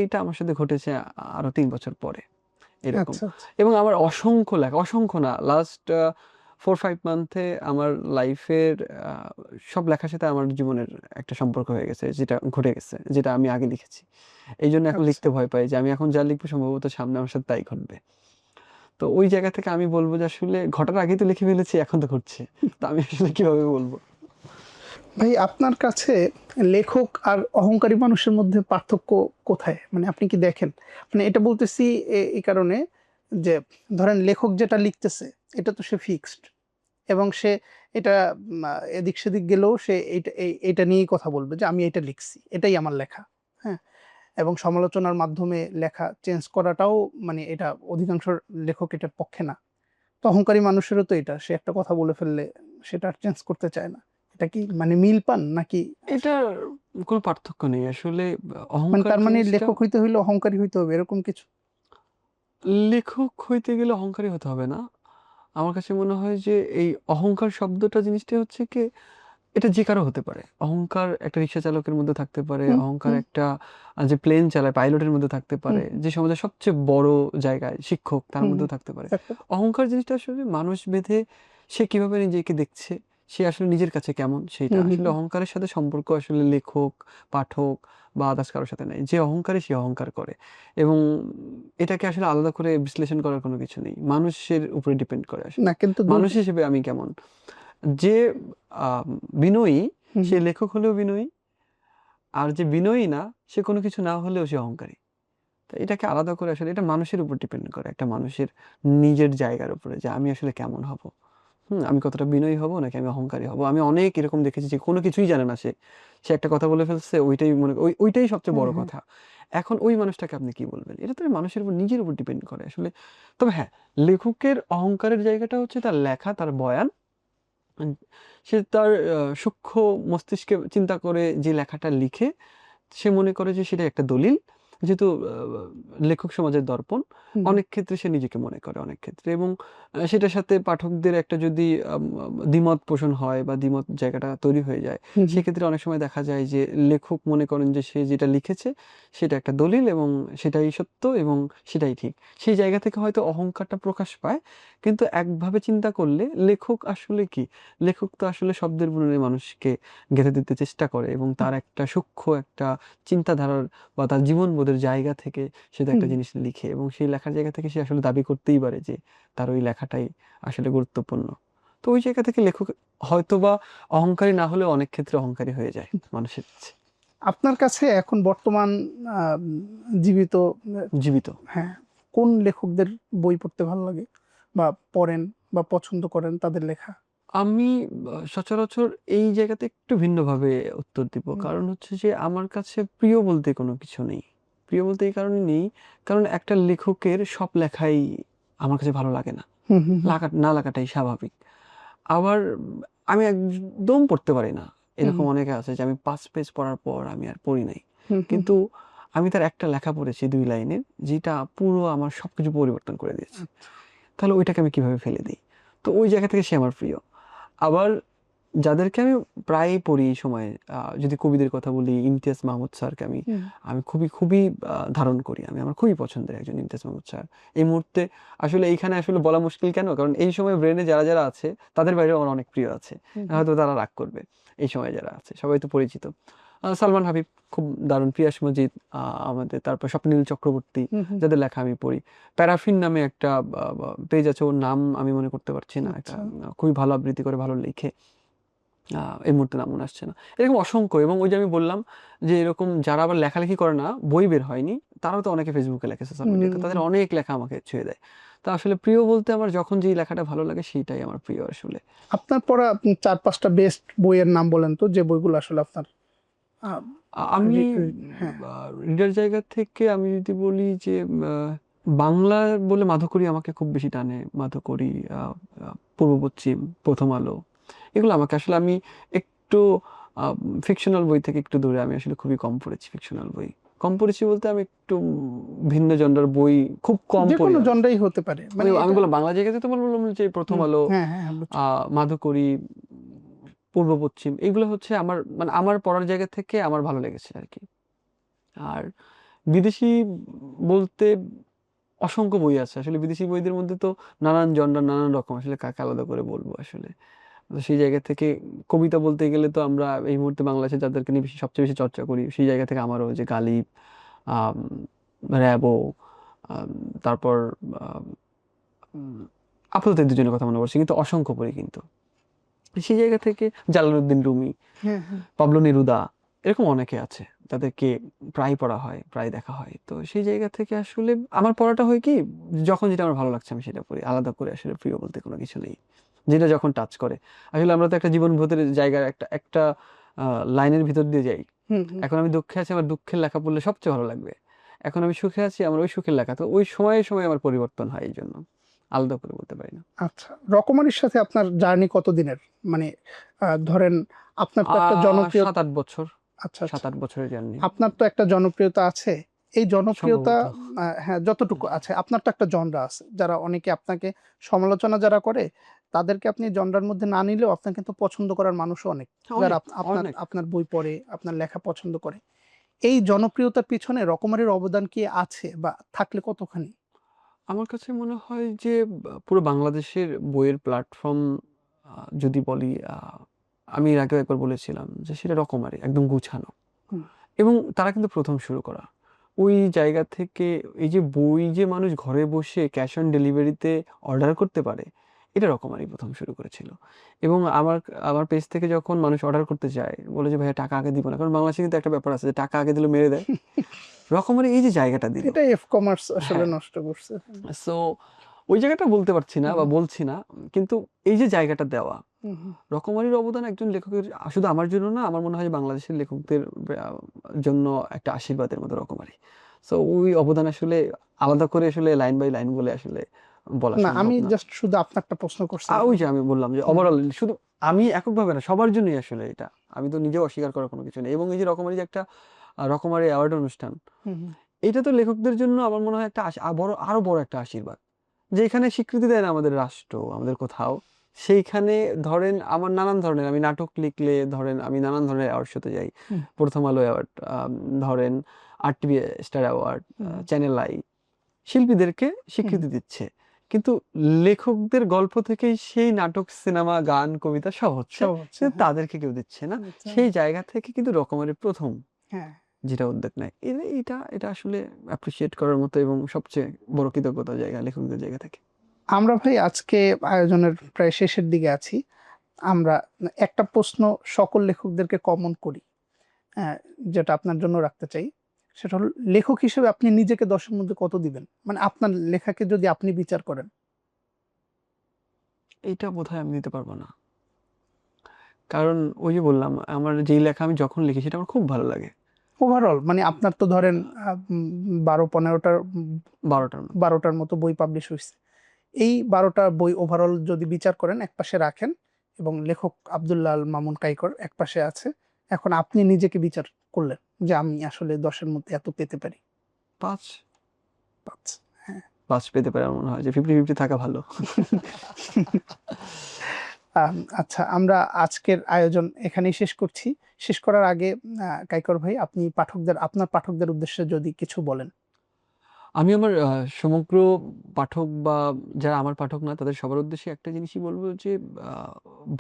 এইটা আমার সাথে ঘটেছে আরো ৩ বছর পরে এরকম। আচ্ছা, আচ্ছা। এবং আমার অসংখ্য লেখা, অসংখ্য না, লাস্ট 4-5 মান্থে আমার লাইফের সব লেখার সাথে আমার জীবনের একটা সম্পর্ক হয়ে গেছে, যেটা ঘটে গেছে, যেটা আমি আগে লিখেছি। এই জন্য এখন আচ্ছা। লিখতে ভয় পাই যে আমি এখন যা লিখবো সম্ভবত সামনে আমার সাথে তাই ঘটবে। তো ওই জায়গা থেকে আমি বলবো যে আসলে ঘটার আগেই তো লিখে ফেলেছি, এখন তো ঘটছে। তো আমি আসলে কিভাবে বলবো? ভাই, আপনার কাছে লেখক আর অহংকারী মানুষের মধ্যে পার্থক্য কোথায়? মানে আপনি কি দেখেন? মানে এটা বলতেছি এই কারণে যে ধরেন লেখক যেটা লিখতেছে এটা তো সে ফিক্সড, এবং সে এটা এদিক সেদিক গেলেও সে এইটা নিয়েই কথা বলবে যে আমি এটা লিখছি, এটাই আমার লেখা। হ্যাঁ, এবং সমালোচনার মাধ্যমে লেখা চেঞ্জ করাটাও মানে এটা অধিকাংশ লেখক এটার পক্ষে না। তো অহংকারী মানুষেরও তো এটা, সে একটা কথা বলে ফেললে সেটা আর চেঞ্জ করতে চায় না। এটা কি মানে মিল পান নাকি? এটার কোনো পার্থক্য নেই আসলে। মানে অহংকার তার মানে জিনিসটা, লেখক হইতে হইলে অহংকারী হইতে হবে এরকম কিছু? লেখক হইতে গেলে অহংকারী হতে হবে না। আমার কাছে মনে হয় যে এই অহংকার শব্দটা জিনিসটা হচ্ছে কি, এটা যে কারো হতে পারে। অহংকার একটা রিক্সা চালকের মধ্যে থাকতে পারে, হুম, অহংকার হুম, একটা যে প্লেন চালায় পাইলটের মধ্যে থাকতে হুম, পারে, হুম, যে সমাজের সবচেয়ে বড় জায়গায় শিক্ষক তার হুম, হুম। মধ্যেও থাকতে পারে। একটা অহংকার জিনিসটা আসলে মানুষ ভেদে সে কিভাবে নিজেকে দেখছে, সে আসলে নিজের কাছে কেমন, সেইটা হুম, হুম, আসলে হুম। অহংকারের সাথে সম্পর্ক আসলে লেখক, পাঠক বা আদার্স কারোর সাথে নাই। যে অহংকারী সে অহংকার করে, এবং এটাকে আসলে আলাদা করে বিশ্লেষণ করার কোনো কিছু নেই, মানুষের উপরে ডিপেন্ড করে আসলে। না কিন্তু মানুষ হিসেবে আমি কেমন, যে বিনয়ী হুম, সে হুম। লেখক হলেও বিনয়ী, আর যে বিনয়ী না সে কোনো কিছু না হলেও সে অহংকারী। তো এটাকে আলাদা করে আসলে এটা মানুষের উপর ডিপেন্ড করে, একটা মানুষের নিজের জায়গার উপরে, যে আমি আসলে কেমন হব। আমি কতটা বিনয়ী হব নাকি আমি অহংকারী হব। আমি অনেক এরকম দেখেছি যে কোনো কিছুই জানে না, সে সে একটা কথা বলে ফেলছে, ওইটাই মনে ওইটাই সবচেয়ে হ্যাঁ, বড় হ্যাঁ। কথা। এখন ওই মানুষটাকে আপনি কি বলবেন, এটা তো মানুষের উপর, নিজের উপর ডিপেন্ড করে আসলে। তবে হ্যাঁ, লেখকের অহংকারের জায়গাটা হচ্ছে তার লেখা, তার বয়ান। উম, সে তার সূক্ষ্ম মস্তিষ্কে চিন্তা করে যে লেখাটা লিখে, সে মনে করে যে সেটাই একটা দলিল। যেহেতু লেখক সমাজের দর্পণ, হুম, হুম, অনেক ক্ষেত্রে সে নিজেকে মনে করে, অনেক ক্ষেত্রে। এবং সেটার সাথে পাঠকদের একটা যদি দ্বিমত পোষণ হয় বা দ্বিমত জায়গাটা তৈরি হয়ে যায়, হুম, হুম, সেক্ষেত্রে অনেক সময় দেখা যায় যে লেখক মনে করেন যে সে যেটা লিখেছে সেটা একটা দলিল এবং সেটাই সত্য এবং সেটাই ঠিক। সেই জায়গা থেকে হয়তো অহংকারটা প্রকাশ পায়। কিন্তু একভাবে চিন্তা করলে লেখক আসলে কি, লেখক তো আসলে শব্দের বুননে মানুষকে গেঁথে দিতে চেষ্টা করে, এবং তার একটা সূক্ষ্ম একটা চিন্তাধারার বা তার জীবনবোধের জায়গা থেকে সে তো হুম, একটা হুম। জিনিস লিখে, এবং সেই লেখার জায়গা থেকে সে আসলে দাবি করতেই পারে যে তার ওই লেখাটাই আসলে গুরুত্বপূর্ণ। তো ওই জায়গা থেকে লেখক হয়তোবা অহংকারী না হলেও অনেক ক্ষেত্রে অহংকারী হয়ে যায় মানুষের কাছে। আপনার কাছে এখন বর্তমান জীবিত জীবিত, হ্যাঁ, কোন লেখকদের বই পড়তে ভালো লাগে বা পড়েন বা পছন্দ করেন তাদের লেখা? আমি সচরাচর এই জায়গাতে একটু ভিন্নভাবে উত্তর দিব। হুম, কারণ হচ্ছে যে আমার কাছে প্রিয় বলতে কোনো কিছু নেই। প্রিয় বলতে এই কারণে নেই, কারণ একটা লেখকের সব লেখাই আমার কাছে ভালো লাগে না। হুম, হুম, হুম, না লাগাটাই স্বাভাবিক। আবার আমি একদম পড়তে পারি না। হুম, এরকম অনেকে আছে যে আমি ৫ পেজ পড়ার পর আমি আর পড়ি নাই। হুম, হুম, কিন্তু আমি তার একটা লেখা পড়েছি ২ লাইনের, যেটা পুরো আমার সবকিছু পরিবর্তন করে দিয়েছে। আচ্ছা। তাহলে ওইটাকে আমি কিভাবে ফেলে দিই? তো ওই জায়গা থেকে সে আমার প্রিয়। আবার যাদেরকে আমি প্রায়ই পড়ি এই সময়ে, যদি কবিদের কথা বলি, ইমতিয়াজ মাহমুদ স্যারকে আমি হুম, আমি খুবই ধারণ করি। আমার খুবই পছন্দের একজন ইমতিয়াজ মাহমুদ স্যার। এই মুহূর্তে আসলে এইখানে আসলে বলা মুশকিল কেন? কারণ এই সময় ব্রেনে যারা আছে তাদের বাইরেও আমার অনেক প্রিয় আছে। হুম, হুম, হয়তো তারা রাগ করবে। এই সময়ে যারা আছে সবাই তো পরিচিত। সালমান হাবিব খুব দারুণ, পিয়াস মজিদ, আমাদের তারপর স্বপ্নীল চক্রবর্তী, হুম, হুম। যাদের লেখা আমি পড়ি। প্যারাফিন নামে একটা পেজ আছে, ওর নাম আমি মনে করতে পারছি না। একটা আচ্ছা। খুবই ভালো আবৃত্তি করে, ভালো লেখে। এই মুহূর্তে নাম মনে আসছে না। এরকম অসংখ্য, এবং ওই যে আমি বললাম যে এরকম যারা আবার লেখালেখি করে না, বই বের হয়নি, তারাও তো অনেকে ফেসবুকে লেখে, সোশ্যাল মিডিয়াতে। তাদের হুম। অনেক লেখা আমাকে ছুঁয়ে দেয়। তো আসলে প্রিয় বলতে আমার যখন যেই লেখাটা ভালো লাগে সেইটাই আমার প্রিয় আসলে। আপনার পড়া ৪-৫টা বেস্ট বইয়ের নাম বলেন তো, যে বইগুলো আসলে আপনার আহ, আমি হ্যাঁ। রিডার জায়গা থেকে আমি যদি বলি যে বাংলা বলে মাধবকরী আমাকে খুব বেশি টানে। মাধবকরী, পূর্ব পশ্চিম, প্রথম আলো, এগুলো আমাকে আসলে, আমি একটু ফিকশনাল বই থেকে একটু দূরে আমি আসলে খুবই কম পড়েছি। ফিকশনাল বই কম পড়েছি বলতে আমি একটু ভিন্ন জনরার বই খুব কম যে পড়ি কোনো আমি। জনরাই হতে পারে, মানে আমি এটা বললাম বাংলা জায়গাতে তো বললাম যে প্রথম হুম, আলো, হ্যাঁ হ্যাঁ হ্যাঁ, বুঝছি। মাধুকরী, পূর্ব পশ্চিম, এগুলো হচ্ছে আমার মানে আমার পড়ার জায়গা থেকে আমার ভালো লেগেছে আর কি। আর বিদেশি বলতে অসংখ্য বই আছে আসলে। বিদেশি বইদের মধ্যে তো নানান জনরা নানান রকম, আসলে কাকে আলাদা করে বলবো আসলে। তো সেই জায়গা থেকে কবিতা বলতে গেলে তো আমরা এই মুহূর্তে বাংলাদেশে যাদেরকে নিয়ে সবচেয়ে বেশি চর্চা করি, সেই জায়গা থেকে আমারও যে গালিব, আম, র‍্যাবো, আম, তারপর আম, উম, আপাতত এই দুজনের কথা মনে পড়ছে, কিন্তু অসংখ্য পড়ি কিন্তু। সেই জায়গা থেকে জালালউদ্দিন রুমি, হ্যাঁ হ্যাঁ, পাবলো নেরুদা, এরকম অনেকে আছে তাদেরকে প্রায় পড়া হয়, প্রায় দেখা হয়। তো সেই জায়গা থেকে আসলে আমার পড়াটা হয় কি, যখন যেটা আমার ভালো লাগছে আমি সেটা পড়ি, আলাদা করে আসলে প্রিয় বলতে কোনো কিছু নেই। যেটা যখন টাচ করে, আসলে আমরা তো একটা জীবন ভেতরে জায়গার একটা একটা লাইনের ভিতর দিয়ে যাই। হুম হুম। এখন আমি দুঃখে আছি, আমার দুঃখের লেখা পড়লে সবচেয়ে ভালো লাগবে। এখন আমি সুখে আছি, আমার ওই সুখের লেখা, তো ওই সময়ে সময়ে আমার পরিবর্তন হয়, এই জন্য আলাদা করে বলতে পারি না। আচ্ছা, রকমারির সাথে আপনার জার্নি কতদিনের, মানে ধরেন আপনার তো একটা জনপ্রিয়, 7-8 বছর, আচ্ছা আচ্ছা, 7-8 বছরের জার্নি আপনার তো একটা জনপ্রিয়তা আছে। এই জনপ্রিয়তা, সম্ভবত। হ্যাঁ যতটুকু আছে, আপনার তো একটা জনরা আছে, যারা অনেকে আপনাকে সমালোচনা যারা করে, তাদেরকে আপনি জনরার মধ্যে না নিলেও আপনাকে কিন্তু পছন্দ করার মানুষও অনেক, যারা অনেক আপনার অনেক। আপনার বই পড়ে, আপনার লেখা পছন্দ করে। এই জনপ্রিয়তার পিছনে রকমারির অবদান কি আছে, বা থাকলে কতখানি? আমার কাছে মনে হয় যে পুরো বাংলাদেশের বইয়ের প্ল্যাটফর্ম, যদি বলি, আমি এর আগেও একবার বলেছিলাম যে সেটা রকমারি একদম গুছানো, হুম, এবং তারা কিন্তু প্রথম শুরু করা ওই জায়গা থেকে। এই যে বই যে মানুষ ঘরে বসে ক্যাশ অন ডেলিভারিতে অর্ডার করতে পারে, এটা রকমারি প্রথম শুরু করেছিল। এবং আমার আমার পেজ থেকে যখন মানুষ অর্ডার করতে চায়, বলে যে ভাইয়া টাকা আগে দিব না, কারণ বাংলাদেশে কিন্তু একটা ব্যাপার আছে যে টাকা আগে দিলে মেরে দেয়। রকমারি এই যে জায়গাটা দিল, এটা এফ কমার্স আসলে হ্যাঁ। নষ্ট করছে। সো ওই জায়গাটা বলতে পারছি না হুম বা বলছি না, কিন্তু এই যে জায়গাটা দেওয়া, হুম হুম। রকমারির অবদান একজন লেখকের, শুধু আমার জন্য না, আমার মনে হয় যে বাংলাদেশের লেখকদের জন্য একটা আশীর্বাদের মতো রকমারি। সো ওই অবদান আসলে আলাদা করে আসলে লাইন বাই লাইন বলে আসলে বলা না, সম্ভব আমি না। জাস্ট শুধু আপনারটা প্রশ্ন করছিলাম। ওই যে আমি বললাম যে হুম ওভারঅল, শুধু আমি এককভাবে না, সবার জন্যই আসলে এটা। আমি তো নিজেও অস্বীকার করার কোনো কিছু নেই। এবং এই যে রকমারি যে একটা রকমারি অ্যাওয়ার্ড অনুষ্ঠান, হুম হুম। এটা তো লেখকদের জন্য আমার মনে হয় একটা বড়, আরো বড় একটা আশীর্বাদ। যেখানে স্বীকৃতি দেয় না আমাদের রাষ্ট্র, আমাদের কোথাও, সেইখানে ধরেন আমার নানান ধরনের, আমি নাটক লিখলে ধরেন আমি নানান ধরনের অ্যাওয়ার্ড শোতে যাই। হুম প্রথম আলো অ্যাওয়ার্ড, ধরেন আরটিভি স্টার অ্যাওয়ার্ড, হুম, চ্যানেল আই, শিল্পীদেরকে হুম, স্বীকৃতি দিচ্ছে। কিন্তু লেখকদের গল্প থেকেই সেই নাটক, সিনেমা, গান, কবিতা সব হচ্ছে, সব হচ্ছে, কিন্তু হ্যাঁ। তাদেরকে কেউ দিচ্ছে না। আচ্ছা, সেই জায়গা থেকে কিন্তু রকমারি প্রথম হ্যাঁ। যেটা উদ্যোগ নেয়, এটা এটা আসলে অ্যাপ্রিসিয়েট করার মতো, এবং সবচেয়ে বড় কৃতজ্ঞতার জায়গা লেখকদের জায়গা থেকে। আমরা ভাই আজকে আয়োজনের প্রায় শেষের দিকে আছি। আমরা একটা প্রশ্ন সকল লেখকদেরকে কমন করি, হ্যাঁ, যেটা আপনার জন্য রাখতে চাই। সেটা হলো, লেখক হিসেবে আপনি নিজেকে 10-এর মধ্যে কত দিবেন? মানে আপনার লেখাকে যদি আপনি বিচার করেন। এইটা বোধহয় আমি দিতে পারবো না। কারণ ওই যে বললাম, আমার যেই লেখা আমি যখন লিখি সেটা আমার খুব ভালো লাগে। ওভারঅল মানে আপনার তো ধরেন 12-15টার 12টার মতো। 12টার মতো বই পাবলিশ হয়েছে। এই 12টা বই ওভারঅল যদি বিচার করেন, একপাশে রাখেন, এবং লেখক আব্দুল্লাহ আল মামুন কাইকর একপাশে আছে। এখন আপনি নিজেকে বিচার করলেন যে আমি আসলে 10-এর মধ্যে এত পেতে পারি। 5, 5, হ্যাঁ। 5 পেতে পারে আমার মনে হয়, যে 50-50 থাকা ভালো। আচ্ছা, আমরা আজকের আয়োজন এখানেই শেষ করছি। শেষ করার আগে কাইকর ভাই, আপনি আপনার পাঠকদের উদ্দেশ্যে যদি কিছু বলেন। আমি আমার সমগ্র পাঠক, বা যারা আমার পাঠক না তাদের সবার উদ্দেশ্যে একটা জিনিসই বলবো যে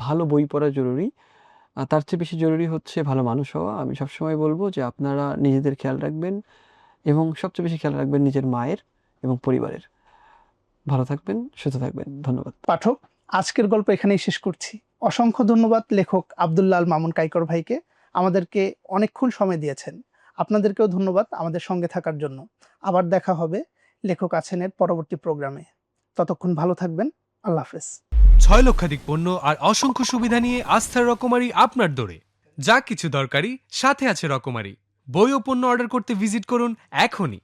ভালো বই পড়া জরুরি। তার চেয়ে বেশি জরুরি হচ্ছে ভালো মানুষ হওয়া। আমি সবসময় বলবো যে আপনারা নিজেদের খেয়াল রাখবেন, এবং সবচেয়ে বেশি খেয়াল রাখবেন নিজের মায়ের এবং পরিবারের। ভালো থাকবেন, সুস্থ থাকবেন। ধন্যবাদ। পাঠক, আজকের গল্প এখানেই শেষ করছি। অসংখ্য ধন্যবাদ লেখক আব্দুল্লাহ আল মামুন কাইকর ভাইকে, আমাদেরকে অনেকক্ষণ সময় দিয়েছেন। আপনাদেরকেও ধন্যবাদ আমাদের সঙ্গে থাকার জন্য। আবার দেখা হবে লেখক আছেনের পরবর্তী প্রোগ্রামে। ততক্ষণ ভালো থাকবেন। আল্লাহ হাফেজ। 6 লক্ষাধিক পণ্য আর অসংখ্য সুবিধা নিয়ে আস্থার রকমারি আপনার দোরে। যা কিছু দরকারি সাথে আছে রকমারি। বই ও পণ্য অর্ডার করতে ভিজিট করুন এখনই।